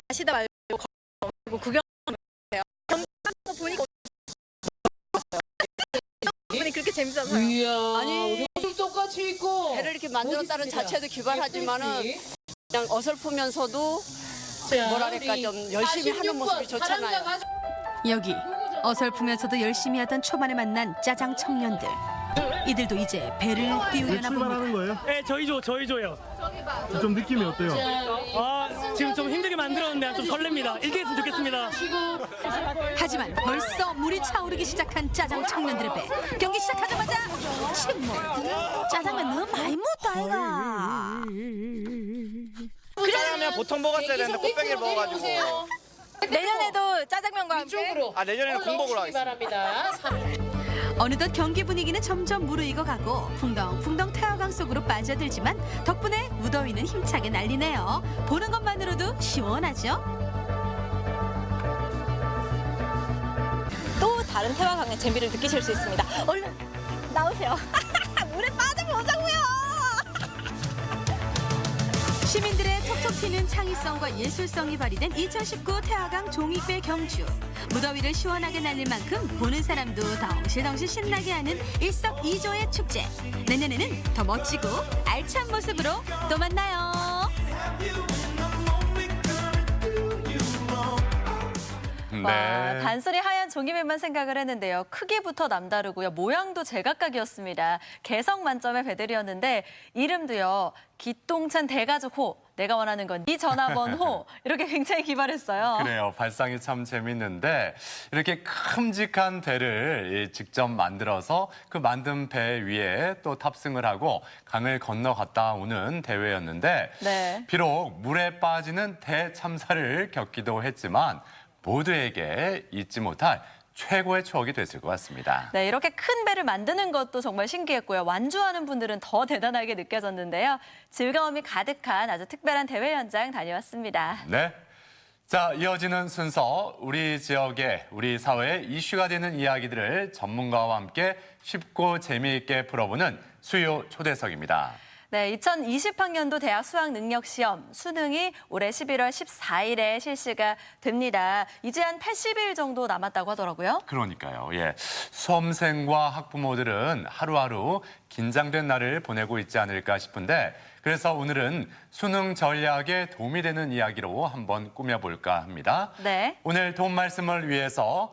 하시다 말고 구경하세요. 보니까 분이 그렇게 재밌어서요. 아니 옷을 똑같이 입고 배를 이렇게 만들었다는 자체도 기발하지만은 그냥 어설프면서도 뭐랄까 좀 열심히 하는 모습이 좋잖아요. 여기 어설프면서도 열심히 하던 초반에 만난 짜장 청년들. 이들도 이제 배를 띄우려나 봅니다. 거예요? 네, 저희조요. 좀 느낌이 어때요? 지금 좀 힘들게 만들었는데 좀 설렙니다. 이렇게 했으면 좋겠습니다. 하지만 벌써 물이 차오르기 시작한 짜장 청년들의 배. 경기 시작하자마자 침몰. 짜장면 너무 많이 먹었다 아이가. 짜장면 보통 먹었어야 되는데 꽃병이를 먹어가지고. 내년에도 짜장면과 함께 내년에는 공복으로 하겠습니다. 어느덧 경기 분위기는 점점 무르익어가고 풍덩풍덩 태화강 속으로 빠져들지만 덕분에 무더위는 힘차게 날리네요. 보는 것만으로도 시원하죠? 또 다른 태화강의 재미를 느끼실 수 있습니다. 얼른 나오세요. 물에 빠져보자고요. 시민들의 톡톡 튀는 창의성과 예술성이 발휘된 2019 태화강 종이배 경주. 무더위를 시원하게 날릴 만큼 보는 사람도 덩실덩실 신나게 하는 일석이조의 축제. 내년에는 더 멋지고 알찬 모습으로 또 만나요. 와, 단순히 하얀 종이배만 생각을 했는데요. 크기부터 남다르고요. 모양도 제각각이었습니다. 개성 만점의 배들이었는데 이름도요. 기똥찬 대가족호, 내가 원하는 건 네 전화번호 이렇게 굉장히 기발했어요. 그래요. 발상이 참 재밌는데 이렇게 큼직한 배를 직접 만들어서 그 만든 배 위에 또 탑승을 하고 강을 건너갔다 오는 대회였는데 네. 비록 물에 빠지는 대참사를 겪기도 했지만 모두에게 잊지 못할 최고의 추억이 됐을 것 같습니다. 네, 이렇게 큰 배를 만드는 것도 정말 신기했고요. 완주하는 분들은 더 대단하게 느껴졌는데요. 즐거움이 가득한 아주 특별한 대회 현장 다녀왔습니다. 네. 자, 이어지는 순서 우리 지역의 우리 사회의 이슈가 되는 이야기들을 전문가와 함께 쉽고 재미있게 풀어보는 수요 초대석입니다. 네, 2020학년도 대학 수학능력시험 수능이 올해 11월 14일에 실시가 됩니다. 이제 한 80일 정도 남았다고 하더라고요. 그러니까요. 예. 수험생과 학부모들은 하루하루 긴장된 날을 보내고 있지 않을까 싶은데 그래서 오늘은 수능 전략에 도움이 되는 이야기로 한번 꾸며볼까 합니다. 네. 오늘 도움 말씀을 위해서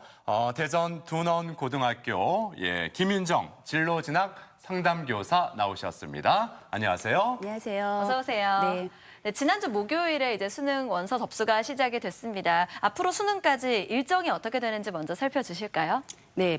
대전 둔원고등학교 김윤정 진로진학 상담교사 나오셨습니다. 안녕하세요. 안녕하세요. 어서 오세요. 네. 네, 지난주 목요일에 이제 수능 원서 접수가 시작이 됐습니다. 앞으로 수능까지 일정이 어떻게 되는지 먼저 살펴주실까요? 네,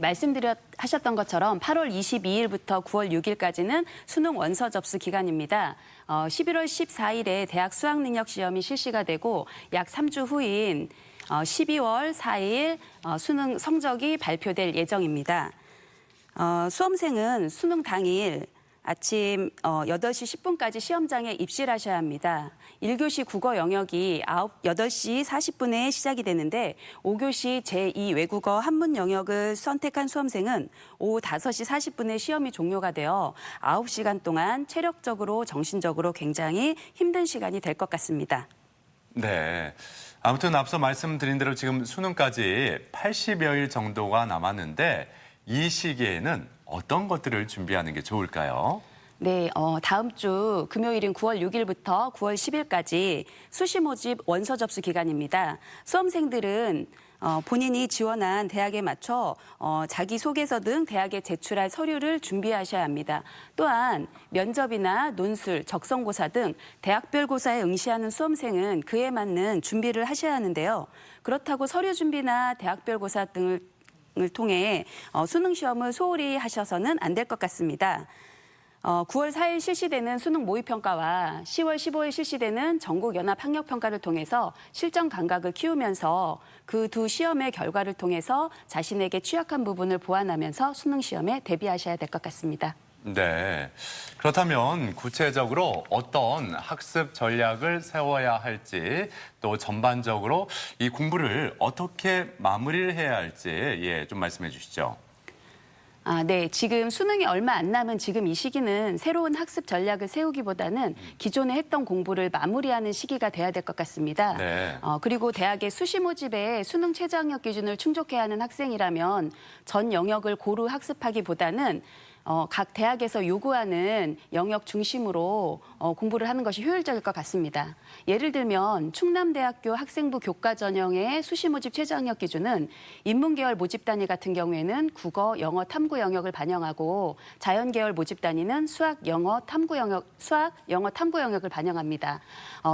하셨던 것처럼 8월 22일부터 9월 6일까지는 수능 원서 접수 기간입니다. 11월 14일에 대학 수학능력시험이 실시가 되고 약 3주 후인 12월 4일 수능 성적이 발표될 예정입니다. 수험생은 수능 당일 아침 8시 10분까지 시험장에 입실을 하셔야 합니다. 1교시 국어 영역이 8시 40분에 시작이 되는데 5교시 제2 외국어 한문 영역을 선택한 수험생은 오후 5시 40분에 시험이 종료가 되어 9시간 동안 체력적으로 정신적으로 굉장히 힘든 시간이 될 것 같습니다. 네. 아무튼 앞서 말씀드린 대로 지금 수능까지 80여일 정도가 남았는데 이 시기에는 어떤 것들을 준비하는 게 좋을까요? 네, 다음 주 금요일인 9월 6일부터 9월 10일까지 수시 모집 원서 접수 기간입니다. 수험생들은 본인이 지원한 대학에 맞춰 자기소개서 등 대학에 제출할 서류를 준비하셔야 합니다. 또한 면접이나 논술, 적성고사 등 대학별 고사에 응시하는 수험생은 그에 맞는 준비를 하셔야 하는데요. 그렇다고 서류 준비나 대학별 고사 등을 통해 수능 시험을 소홀히 하셔서는 안 될 것 같습니다. 9월 4일 실시되는 수능 모의평가와 10월 15일 실시되는 전국연합학력평가를 통해서 실전 감각을 키우면서 그 두 시험의 결과를 통해서 자신에게 취약한 부분을 보완하면서 수능 시험에 대비하셔야 될 것 같습니다. 네. 그렇다면 구체적으로 어떤 학습 전략을 세워야 할지 또 전반적으로 이 공부를 어떻게 마무리를 해야 할지 좀 말씀해 주시죠. 네. 지금 수능이 얼마 안 남은 지금 이 시기는 새로운 학습 전략을 세우기보다는 기존에 했던 공부를 마무리하는 시기가 돼야 될 것 같습니다. 네. 그리고 대학의 수시 모집에 수능 최저학력 기준을 충족해야 하는 학생이라면 전 영역을 고루 학습하기보다는 각 대학에서 요구하는 영역 중심으로 공부를 하는 것이 효율적일 것 같습니다. 예를 들면 충남대학교 학생부 교과 전형의 수시 모집 최저학력 기준은 인문계열 모집 단위 같은 경우에는 국어, 영어, 탐구 영역을 반영하고 자연계열 모집 단위는 수학, 영어, 탐구 영역을 반영합니다.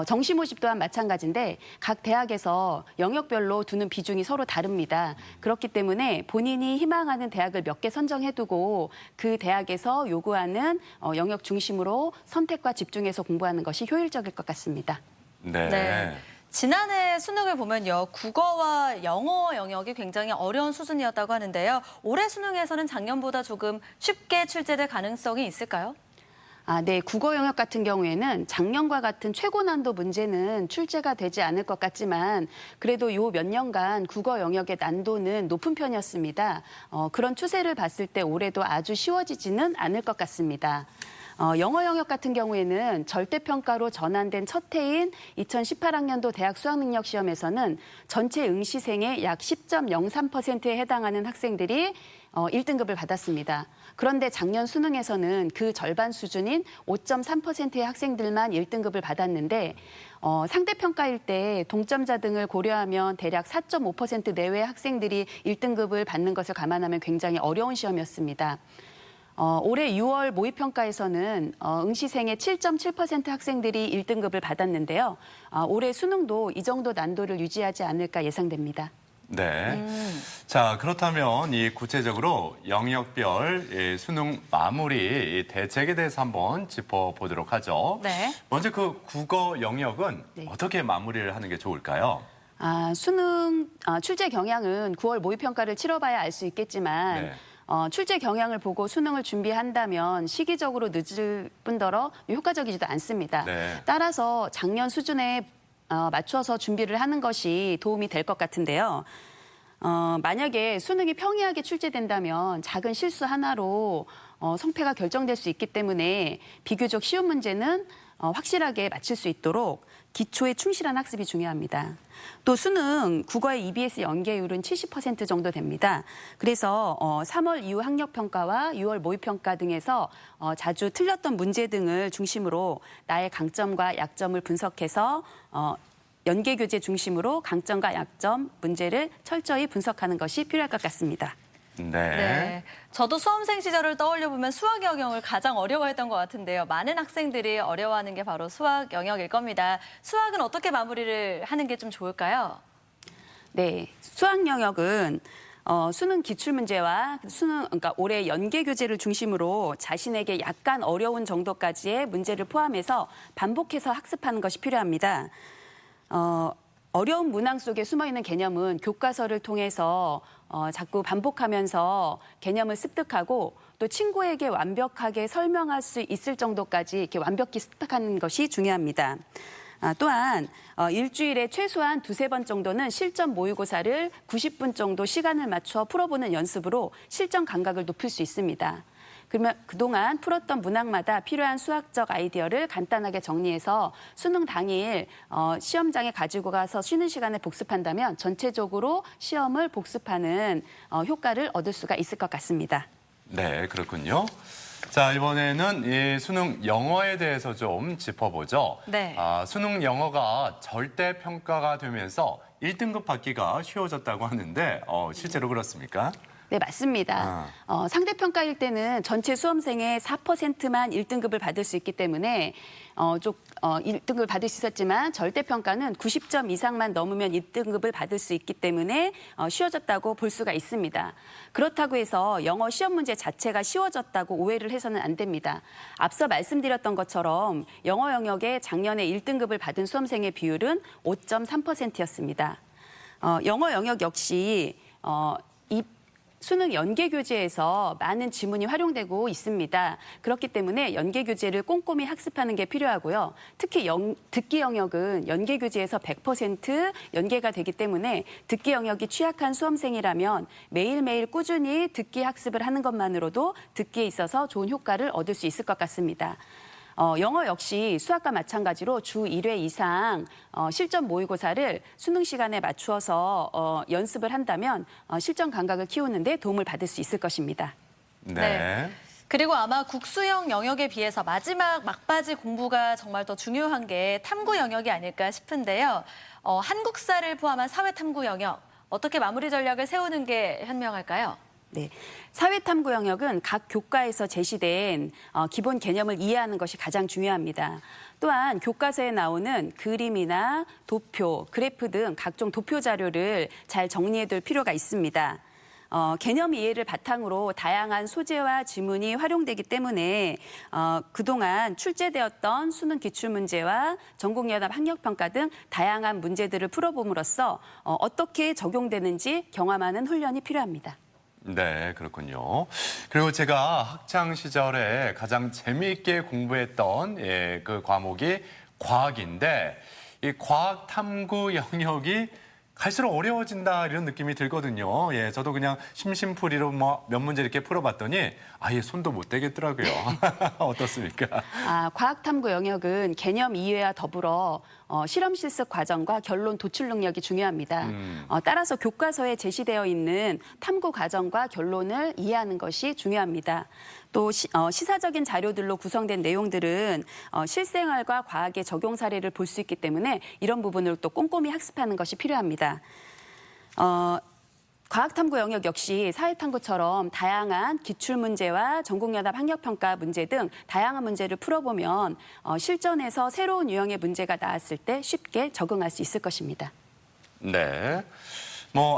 정시 모집 또한 마찬가지인데 각 대학에서 영역별로 두는 비중이 서로 다릅니다. 그렇기 때문에 본인이 희망하는 대학을 몇 개 선정해두고 그 대학에서 요구하는 영역 중심으로 선택과 집중해서 공부하는 것이 효율적일 것 같습니다. 네. 지난해 수능을 보면요. 국어와 영어 영역이 굉장히 어려운 수준이었다고 하는데요. 올해 수능에서는 작년보다 조금 쉽게 출제될 가능성이 있을까요? 네. 국어 영역 같은 경우에는 작년과 같은 최고 난도 문제는 출제가 되지 않을 것 같지만 그래도 요 몇 년간 국어 영역의 난도는 높은 편이었습니다. 그런 추세를 봤을 때 올해도 아주 쉬워지지는 않을 것 같습니다. 영어 영역 같은 경우에는 절대평가로 전환된 첫 해인 2018학년도 대학 수학능력 시험에서는 전체 응시생의 약 10.03%에 해당하는 학생들이 1등급을 받았습니다. 그런데 작년 수능에서는 그 절반 수준인 5.3%의 학생들만 1등급을 받았는데 상대평가일 때 동점자 등을 고려하면 대략 4.5% 내외의 학생들이 1등급을 받는 것을 감안하면 굉장히 어려운 시험이었습니다. 올해 6월 모의평가에서는 응시생의 7.7% 학생들이 1등급을 받았는데요. 올해 수능도 이 정도 난도를 유지하지 않을까 예상됩니다. 네. 자, 그렇다면 이 구체적으로 영역별 수능 마무리 대책에 대해서 한번 짚어보도록 하죠. 네. 먼저 그 국어 영역은 어떻게 마무리를 하는 게 좋을까요? 수능 출제 경향은 9월 모의평가를 치러봐야 알 수 있겠지만 출제 경향을 보고 수능을 준비한다면 시기적으로 늦을 뿐더러 효과적이지도 않습니다. 따라서 작년 수준에 맞춰서 준비를 하는 것이 도움이 될 것 같은데요. 만약에 수능이 평이하게 출제된다면 작은 실수 하나로 성패가 결정될 수 있기 때문에 비교적 쉬운 문제는 확실하게 맞출 수 있도록 기초에 충실한 학습이 중요합니다. 또 수능 국어의 EBS 연계율은 70% 정도 됩니다. 그래서 3월 이후 학력평가와 6월 모의평가 등에서 자주 틀렸던 문제 등을 중심으로 나의 강점과 약점을 분석해서 연계교재 중심으로 강점과 약점, 문제를 철저히 분석하는 것이 필요할 것 같습니다. 네. 저도 수험생 시절을 떠올려보면 수학 영역을 가장 어려워했던 것 같은데요. 많은 학생들이 어려워하는 게 바로 수학 영역일 겁니다. 수학은 어떻게 마무리를 하는 게 좀 좋을까요? 네. 수학 영역은 수능 기출문제와 그러니까 올해 연계교재를 중심으로 자신에게 약간 어려운 정도까지의 문제를 포함해서 반복해서 학습하는 것이 필요합니다. 어려운 문항 속에 숨어있는 개념은 교과서를 통해서 자꾸 반복하면서 개념을 습득하고 또 친구에게 완벽하게 설명할 수 있을 정도까지 이렇게 완벽히 습득하는 것이 중요합니다. 또한 일주일에 최소한 2-3번 정도는 실전 모의고사를 90분 정도 시간을 맞춰 풀어보는 연습으로 실전 감각을 높일 수 있습니다. 그러면 그동안 풀었던 문항마다 필요한 수학적 아이디어를 간단하게 정리해서 수능 당일 시험장에 가지고 가서 쉬는 시간에 복습한다면 전체적으로 시험을 복습하는 효과를 얻을 수가 있을 것 같습니다. 네, 그렇군요. 자, 이번에는 이 수능 영어에 대해서 좀 짚어보죠. 네. 수능 영어가 절대 평가가 되면서 1등급 받기가 쉬워졌다고 하는데 실제로 그렇습니까? 네, 맞습니다. 상대평가일 때는 전체 수험생의 4%만 1등급을 받을 수 있기 때문에 1등급을 받을 수 있었지만 절대평가는 90점 이상만 넘으면 1등급을 받을 수 있기 때문에 쉬워졌다고 볼 수가 있습니다. 그렇다고 해서 영어 시험 문제 자체가 쉬워졌다고 오해를 해서는 안 됩니다. 앞서 말씀드렸던 것처럼 영어 영역에 작년에 1등급을 받은 수험생의 비율은 5.3%였습니다. 영어 영역 역시 이 수능 연계교재에서 많은 지문이 활용되고 있습니다. 그렇기 때문에 연계교재를 꼼꼼히 학습하는 게 필요하고요. 특히 듣기 영역은 연계교재에서 100% 연계가 되기 때문에 듣기 영역이 취약한 수험생이라면 매일매일 꾸준히 듣기 학습을 하는 것만으로도 듣기에 있어서 좋은 효과를 얻을 수 있을 것 같습니다. 영어 역시 수학과 마찬가지로 주 1회 이상 실전 모의고사를 수능 시간에 맞추어서 연습을 한다면 실전 감각을 키우는 데 도움을 받을 수 있을 것입니다. 네. 그리고 아마 국수형 영역에 비해서 마지막 막바지 공부가 정말 더 중요한 게 탐구 영역이 아닐까 싶은데요. 한국사를 포함한 사회탐구 영역, 어떻게 마무리 전략을 세우는 게 현명할까요? 네, 사회탐구 영역은 각 교과에서 제시된 기본 개념을 이해하는 것이 가장 중요합니다. 또한 교과서에 나오는 그림이나 도표, 그래프 등 각종 도표 자료를 잘 정리해둘 필요가 있습니다. 개념 이해를 바탕으로 다양한 소재와 지문이 활용되기 때문에 그동안 출제되었던 수능 기출문제와 전국연합 학력평가 등 다양한 문제들을 풀어봄으로써 어떻게 적용되는지 경험하는 훈련이 필요합니다. 네, 그렇군요. 그리고 제가 학창 시절에 가장 재미있게 공부했던 그 과목이 과학인데 이 과학 탐구 영역이 갈수록 어려워진다 이런 느낌이 들거든요. 예, 저도 그냥 심심풀이로 뭐 몇 문제 이렇게 풀어봤더니 아예 손도 못 대겠더라고요. 어떻습니까? 과학탐구 영역은 개념 이해와 더불어 실험 실습 과정과 결론 도출 능력이 중요합니다. 따라서 교과서에 제시되어 있는 탐구 과정과 결론을 이해하는 것이 중요합니다. 또 시사적인 자료들로 구성된 내용들은 실생활과 과학의 적용 사례를 볼 수 있기 때문에 이런 부분을 또 꼼꼼히 학습하는 것이 필요합니다. 과학탐구 영역 역시 사회탐구처럼 다양한 기출문제와 전국연합 학력평가 문제 등 다양한 문제를 풀어보면 실전에서 새로운 유형의 문제가 나왔을 때 쉽게 적응할 수 있을 것입니다. 네.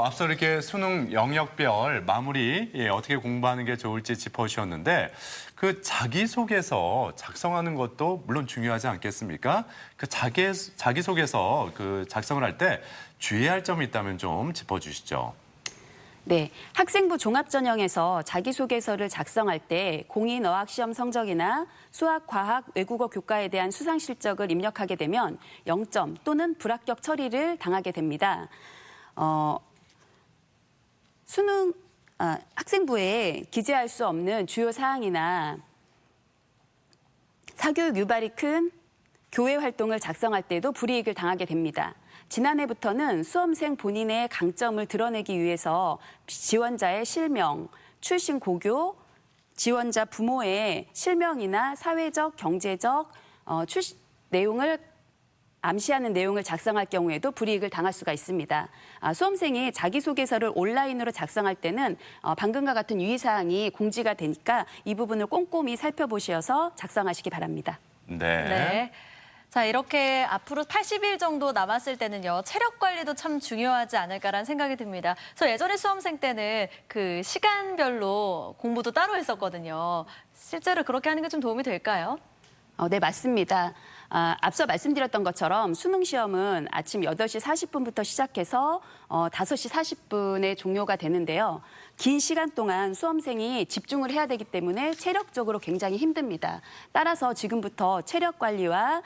앞서 이렇게 수능 영역별 마무리 어떻게 공부하는 게 좋을지 짚어주셨는데 그 자기소개서 작성하는 것도 물론 중요하지 않겠습니까? 그 자기소개서 그 작성을 할 때 주의해야 할 점이 있다면 좀 짚어주시죠. 네, 학생부 종합전형에서 자기소개서를 작성할 때 공인 어학시험 성적이나 수학, 과학, 외국어 교과에 대한 수상 실적을 입력하게 되면 0점 또는 불합격 처리를 당하게 됩니다. 수능 학생부에 기재할 수 없는 주요 사항이나 사교육 유발이 큰 교회 활동을 작성할 때도 불이익을 당하게 됩니다. 지난해부터는 수험생 본인의 강점을 드러내기 위해서 지원자의 실명, 출신 고교, 지원자 부모의 실명이나 사회적, 경제적 내용을 암시하는 내용을 작성할 경우에도 불이익을 당할 수가 있습니다. 수험생이 자기소개서를 온라인으로 작성할 때는 방금과 같은 유의사항이 공지가 되니까 이 부분을 꼼꼼히 살펴보셔서 작성하시기 바랍니다. 네. 자, 이렇게 앞으로 80일 정도 남았을 때는요, 체력 관리도 참 중요하지 않을까라는 생각이 듭니다. 저 예전에 수험생 때는 그 시간별로 공부도 따로 했었거든요. 실제로 그렇게 하는 게 좀 도움이 될까요? 네, 맞습니다. 앞서 말씀드렸던 것처럼 수능 시험은 아침 8시 40분부터 시작해서 5시 40분에 종료가 되는데요. 긴 시간 동안 수험생이 집중을 해야 되기 때문에 체력적으로 굉장히 힘듭니다. 따라서 지금부터 체력 관리와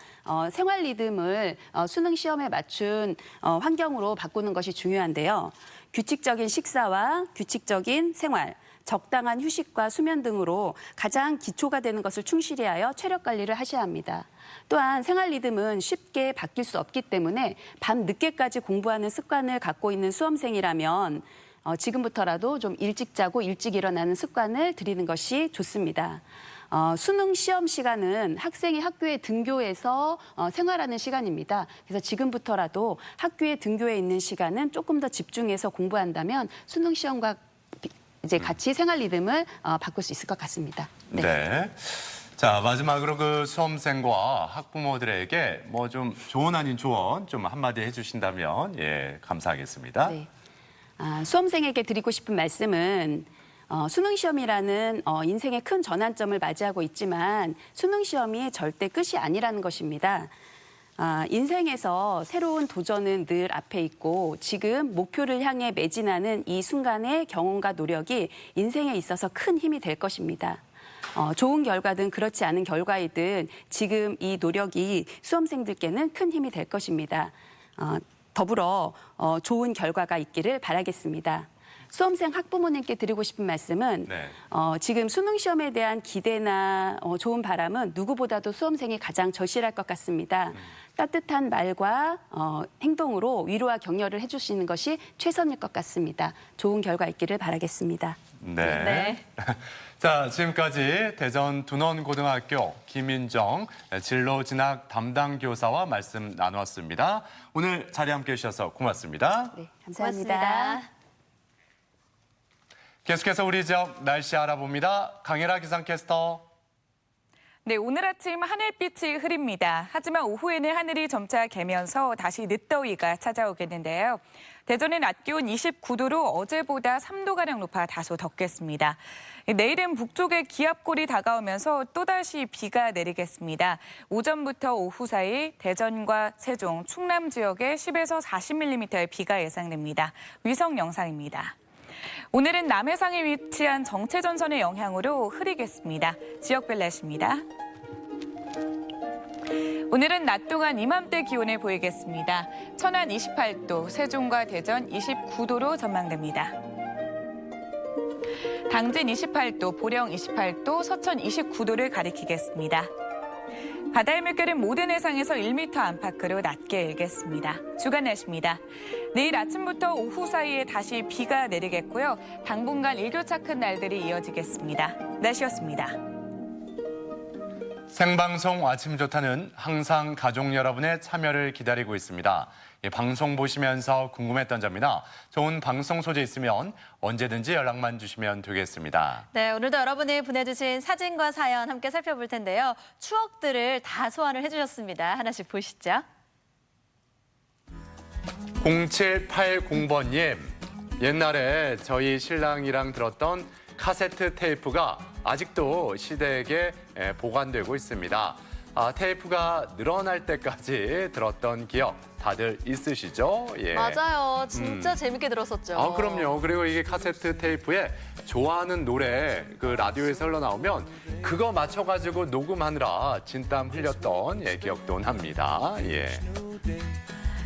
생활 리듬을 수능 시험에 맞춘 환경으로 바꾸는 것이 중요한데요. 규칙적인 식사와 규칙적인 생활, 적당한 휴식과 수면 등으로 가장 기초가 되는 것을 충실히 하여 체력 관리를 하셔야 합니다. 또한 생활 리듬은 쉽게 바뀔 수 없기 때문에 밤 늦게까지 공부하는 습관을 갖고 있는 수험생이라면 지금부터라도 좀 일찍 자고 일찍 일어나는 습관을 들이는 것이 좋습니다. 수능 시험 시간은 학생이 학교에 등교해서 생활하는 시간입니다. 그래서 지금부터라도 학교에 등교해 있는 시간은 조금 더 집중해서 공부한다면 수능 시험과 이제 같이 생활 리듬을 바꿀 수 있을 것 같습니다. 네. 네. 자, 마지막으로 그 수험생과 학부모들에게 뭐 좀 조언 아닌 조언 좀 한마디 해주신다면 예, 감사하겠습니다. 네. 수험생에게 드리고 싶은 말씀은 수능 시험이라는 인생의 큰 전환점을 맞이하고 있지만 수능 시험이 절대 끝이 아니라는 것입니다. 인생에서 새로운 도전은 늘 앞에 있고 지금 목표를 향해 매진하는 이 순간의 경험과 노력이 인생에 있어서 큰 힘이 될 것입니다. 좋은 결과든 그렇지 않은 결과이든 지금 이 노력이 수험생들께는 큰 힘이 될 것입니다. 더불어 좋은 결과가 있기를 바라겠습니다. 수험생 학부모님께 드리고 싶은 말씀은 지금 수능 시험에 대한 기대나 좋은 바람은 누구보다도 수험생이 가장 절실할 것 같습니다. 따뜻한 말과 행동으로 위로와 격려를 해주시는 것이 최선일 것 같습니다. 좋은 결과 있기를 바라겠습니다. 네. 자, 지금까지 대전 둔원고등학교 김인정 진로진학 담당 교사와 말씀 나누었습니다. 오늘 자리에 함께해 주셔서 고맙습니다. 네, 감사합니다. 고맙습니다. 계속해서 우리 지역 날씨 알아봅니다. 강혜라 기상캐스터. 네, 오늘 아침 하늘빛이 흐립니다. 하지만 오후에는 하늘이 점차 개면서 다시 늦더위가 찾아오겠는데요. 대전은 낮 기온 29도로 어제보다 3도가량 높아 다소 덥겠습니다. 내일은 북쪽에 기압골이 다가오면서 또다시 비가 내리겠습니다. 오전부터 오후 사이 대전과 세종, 충남 지역에 10에서 40mm의 비가 예상됩니다. 위성 영상입니다. 오늘은 남해상에 위치한 정체전선의 영향으로 흐리겠습니다. 지역별 날씨입니다. 오늘은 낮 동안 이맘때 기온을 보이겠습니다. 천안 28도, 세종과 대전 29도로 전망됩니다. 당진 28도, 보령 28도, 서천 29도를 가리키겠습니다. 바다의 물결은 모든 해상에서 1m 안팎으로 낮게 일겠습니다. 주간 날씨입니다. 내일 아침부터 오후 사이에 다시 비가 내리겠고요. 당분간 일교차 큰 날들이 이어지겠습니다. 날씨였습니다. 생방송 아침 좋다는 항상 가족 여러분의 참여를 기다리고 있습니다. 방송 보시면서 궁금했던 점이나 좋은 방송 소재 있으면 언제든지 연락만 주시면 되겠습니다. 네, 오늘도 여러분이 보내주신 사진과 사연 함께 살펴볼 텐데요. 추억들을 다 소환을 해주셨습니다. 하나씩 보시죠. 0780번님, 옛날에 저희 신랑이랑 들었던 카세트 테이프가 아직도 시댁에 보관되고 있습니다. 테이프가 늘어날 때까지 들었던 기억 다들 있으시죠? 예. 맞아요. 진짜 재밌게 들었었죠. 그럼요. 그리고 이게 카세트 테이프에 좋아하는 노래 그 라디오에서 흘러나오면 그거 맞춰가지고 녹음하느라 진땀 흘렸던 기억도 납니다. 예.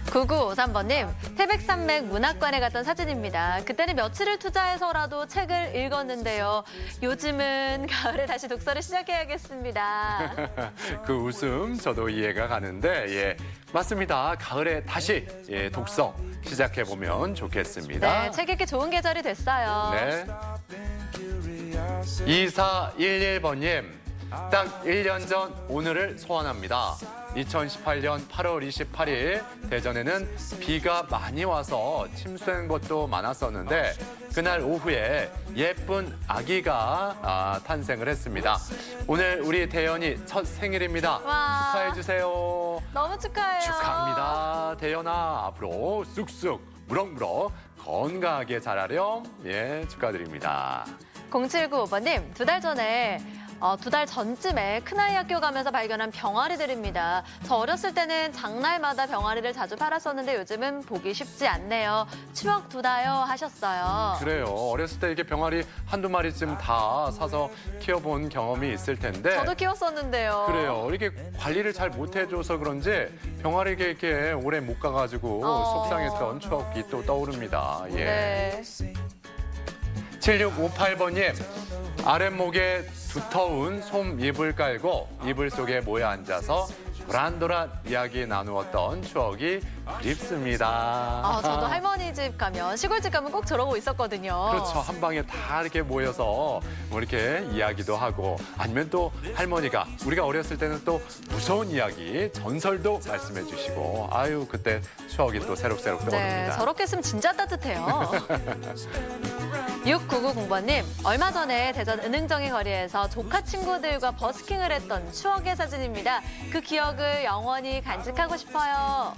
9953번님, 태백산맥 문학관에 갔던 사진입니다. 그때는 며칠을 투자해서라도 책을 읽었는데요. 요즘은 가을에 다시 독서를 시작해야겠습니다. 그 웃음 저도 이해가 가는데 예, 맞습니다. 가을에 다시 독서 시작해보면 좋겠습니다. 네, 책 읽기 좋은 계절이 됐어요. 네. 2411번님, 딱 1년 전 오늘을 소환합니다. 2018년 8월 28일 대전에는 비가 많이 와서 침수된 곳도 많았었는데 그날 오후에 예쁜 아기가 탄생을 했습니다. 오늘 우리 대연이 첫 생일입니다. 와. 축하해 주세요. 너무 축하해요. 축하합니다. 대연아, 앞으로 쑥쑥 무럭무럭 건강하게 자라렴. 예, 축하드립니다. 0795번님, 두 달 전쯤에 큰아이 학교 가면서 발견한 병아리들입니다. 저 어렸을 때는 장날마다 병아리를 자주 팔았었는데 요즘은 보기 쉽지 않네요. 추억 돋아요 하셨어요. 그래요. 어렸을 때 이렇게 병아리 한두 마리쯤 다 사서 키워본 경험이 있을 텐데. 저도 키웠었는데요. 그래요. 이렇게 관리를 잘 못해줘서 그런지 병아리가 이렇게 오래 못 가가지고 속상했던 추억이 또 떠오릅니다. 예. 네. 7658번님, 아랫목에 두터운 솜 이불 깔고 이불 속에 모여 앉아서 도란도란 이야기 나누었던 추억이 그립습니다. 저도 할머니 집 가면, 시골집 가면 꼭 저러고 있었거든요. 그렇죠. 한 방에 다 이렇게 모여서 뭐 이렇게 이야기도 하고 아니면 또 할머니가 우리가 어렸을 때는 또 무서운 이야기, 전설도 말씀해 주시고 아유, 그때 추억이 또 새록새록 떠오릅니다. 네, 저렇게 했으면 진짜 따뜻해요. 6990번님, 얼마 전에 대전 은흥정의 거리에서 조카 친구들과 버스킹을 했던 추억의 사진입니다. 그 기억을 영원히 간직하고 싶어요.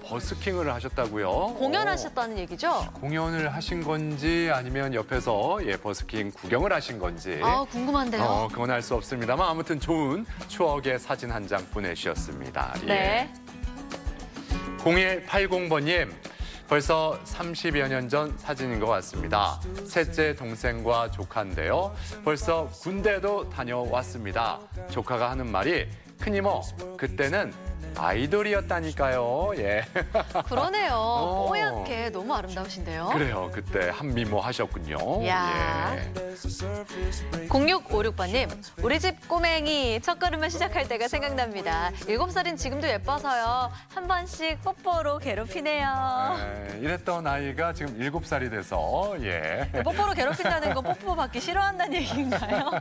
버스킹을 하셨다고요? 공연하셨다는 얘기죠? 공연을 하신 건지 아니면 옆에서 버스킹 구경을 하신 건지. 궁금한데요. 그건 알 수 없습니다만 아무튼 좋은 추억의 사진 한 장 보내주셨습니다. 네. 0180번님. 벌써 30여 년 전 사진인 것 같습니다. 셋째 동생과 조카인데요. 벌써 군대도 다녀왔습니다. 조카가 하는 말이 큰이모, 그때는 아이돌이었다니까요. 예. 그러네요. 뽀얗게 너무 아름다우신데요. 그래요. 그때 한미모 하셨군요. 야. 예. 0656번님, 우리 집 꼬맹이 첫걸음을 시작할 때가 생각납니다. 7살인 지금도 예뻐서요. 한 번씩 뽀뽀로 괴롭히네요. 이랬던 아이가 지금 7살이 돼서 뽀뽀로 괴롭힌다는 건 뽀뽀 받기 싫어한다는 얘기인가요?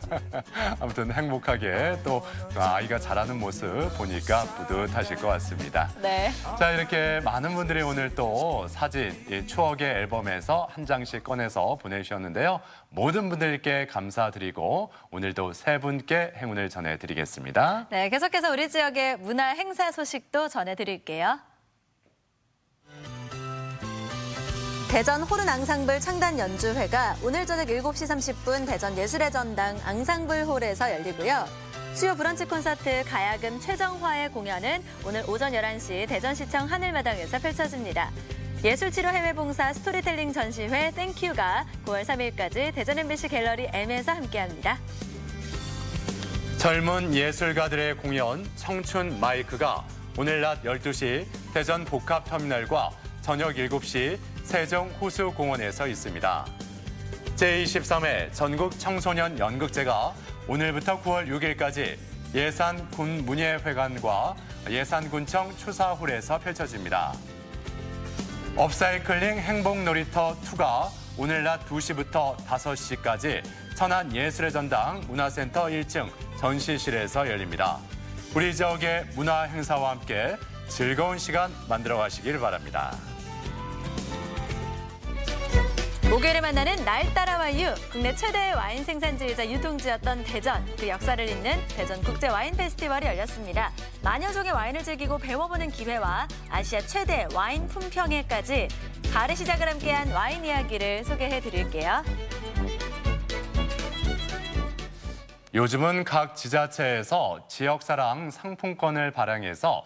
아무튼 행복하게 또 아이가 자라는 모습 보니까 뿌듯하실 것 같습니다. 네. 자, 이렇게 많은 분들이 오늘 또 사진, 추억의 앨범에서 한 장씩 꺼내서 보내주셨는데요. 모든 분들께 감사드리고 오늘도 세 분께 행운을 전해드리겠습니다. 네, 계속해서 우리 지역의 문화 행사 소식도 전해드릴게요. 대전 호른 앙상블 창단 연주회가 오늘 저녁 7시 30분 대전 예술의 전당 앙상블홀에서 열리고요. 수요 브런치 콘서트 가야금 최정화의 공연은 오늘 오전 11시 대전시청 하늘마당에서 펼쳐집니다. 예술치료해외봉사 스토리텔링 전시회 땡큐가 9월 3일까지 대전 MBC 갤러리 M에서 함께합니다. 젊은 예술가들의 공연 청춘 마이크가 오늘 낮 12시 대전 복합터미널과 저녁 7시 세종 호수공원에서 있습니다. 제23회 전국 청소년 연극제가 오늘부터 9월 6일까지 예산군문예회관과 예산군청 추사홀에서 펼쳐집니다. 업사이클링 행복놀이터 2가 오늘 낮 2시부터 5시까지 천안예술의 전당 문화센터 1층 전시실에서 열립니다. 우리 지역의 문화 행사와 함께 즐거운 시간 만들어 가시길 바랍니다. 목요일에 만나는 날 따라 와유. 국내 최대의 와인 생산지이자 유통지였던 대전. 그 역사를 잇는 대전 국제 와인 페스티벌이 열렸습니다. 만여 종의 와인을 즐기고 배워보는 기회와 아시아 최대 와인 품평회까지 가을의 시작을 함께한 와인 이야기를 소개해드릴게요. 요즘은 각 지자체에서 지역사랑 상품권을 발행해서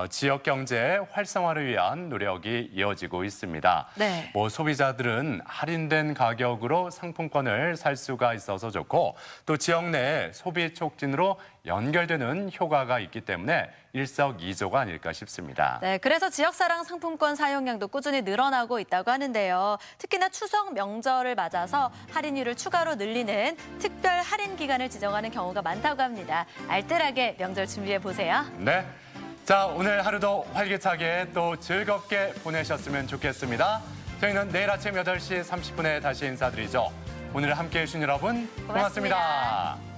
지역 경제 활성화를 위한 노력이 이어지고 있습니다. 네. 소비자들은 할인된 가격으로 상품권을 살 수가 있어서 좋고 또 지역 내 소비 촉진으로 연결되는 효과가 있기 때문에 일석이조가 아닐까 싶습니다. 네, 그래서 지역사랑 상품권 사용량도 꾸준히 늘어나고 있다고 하는데요. 특히나 추석 명절을 맞아서 할인율을 추가로 늘리는 특별 할인 기간을 지정하는 경우가 많다고 합니다. 알뜰하게 명절 준비해보세요. 네. 자, 오늘 하루도 활기차게 또 즐겁게 보내셨으면 좋겠습니다. 저희는 내일 아침 8시 30분에 다시 인사드리죠. 오늘 함께해 주신 여러분 고맙습니다.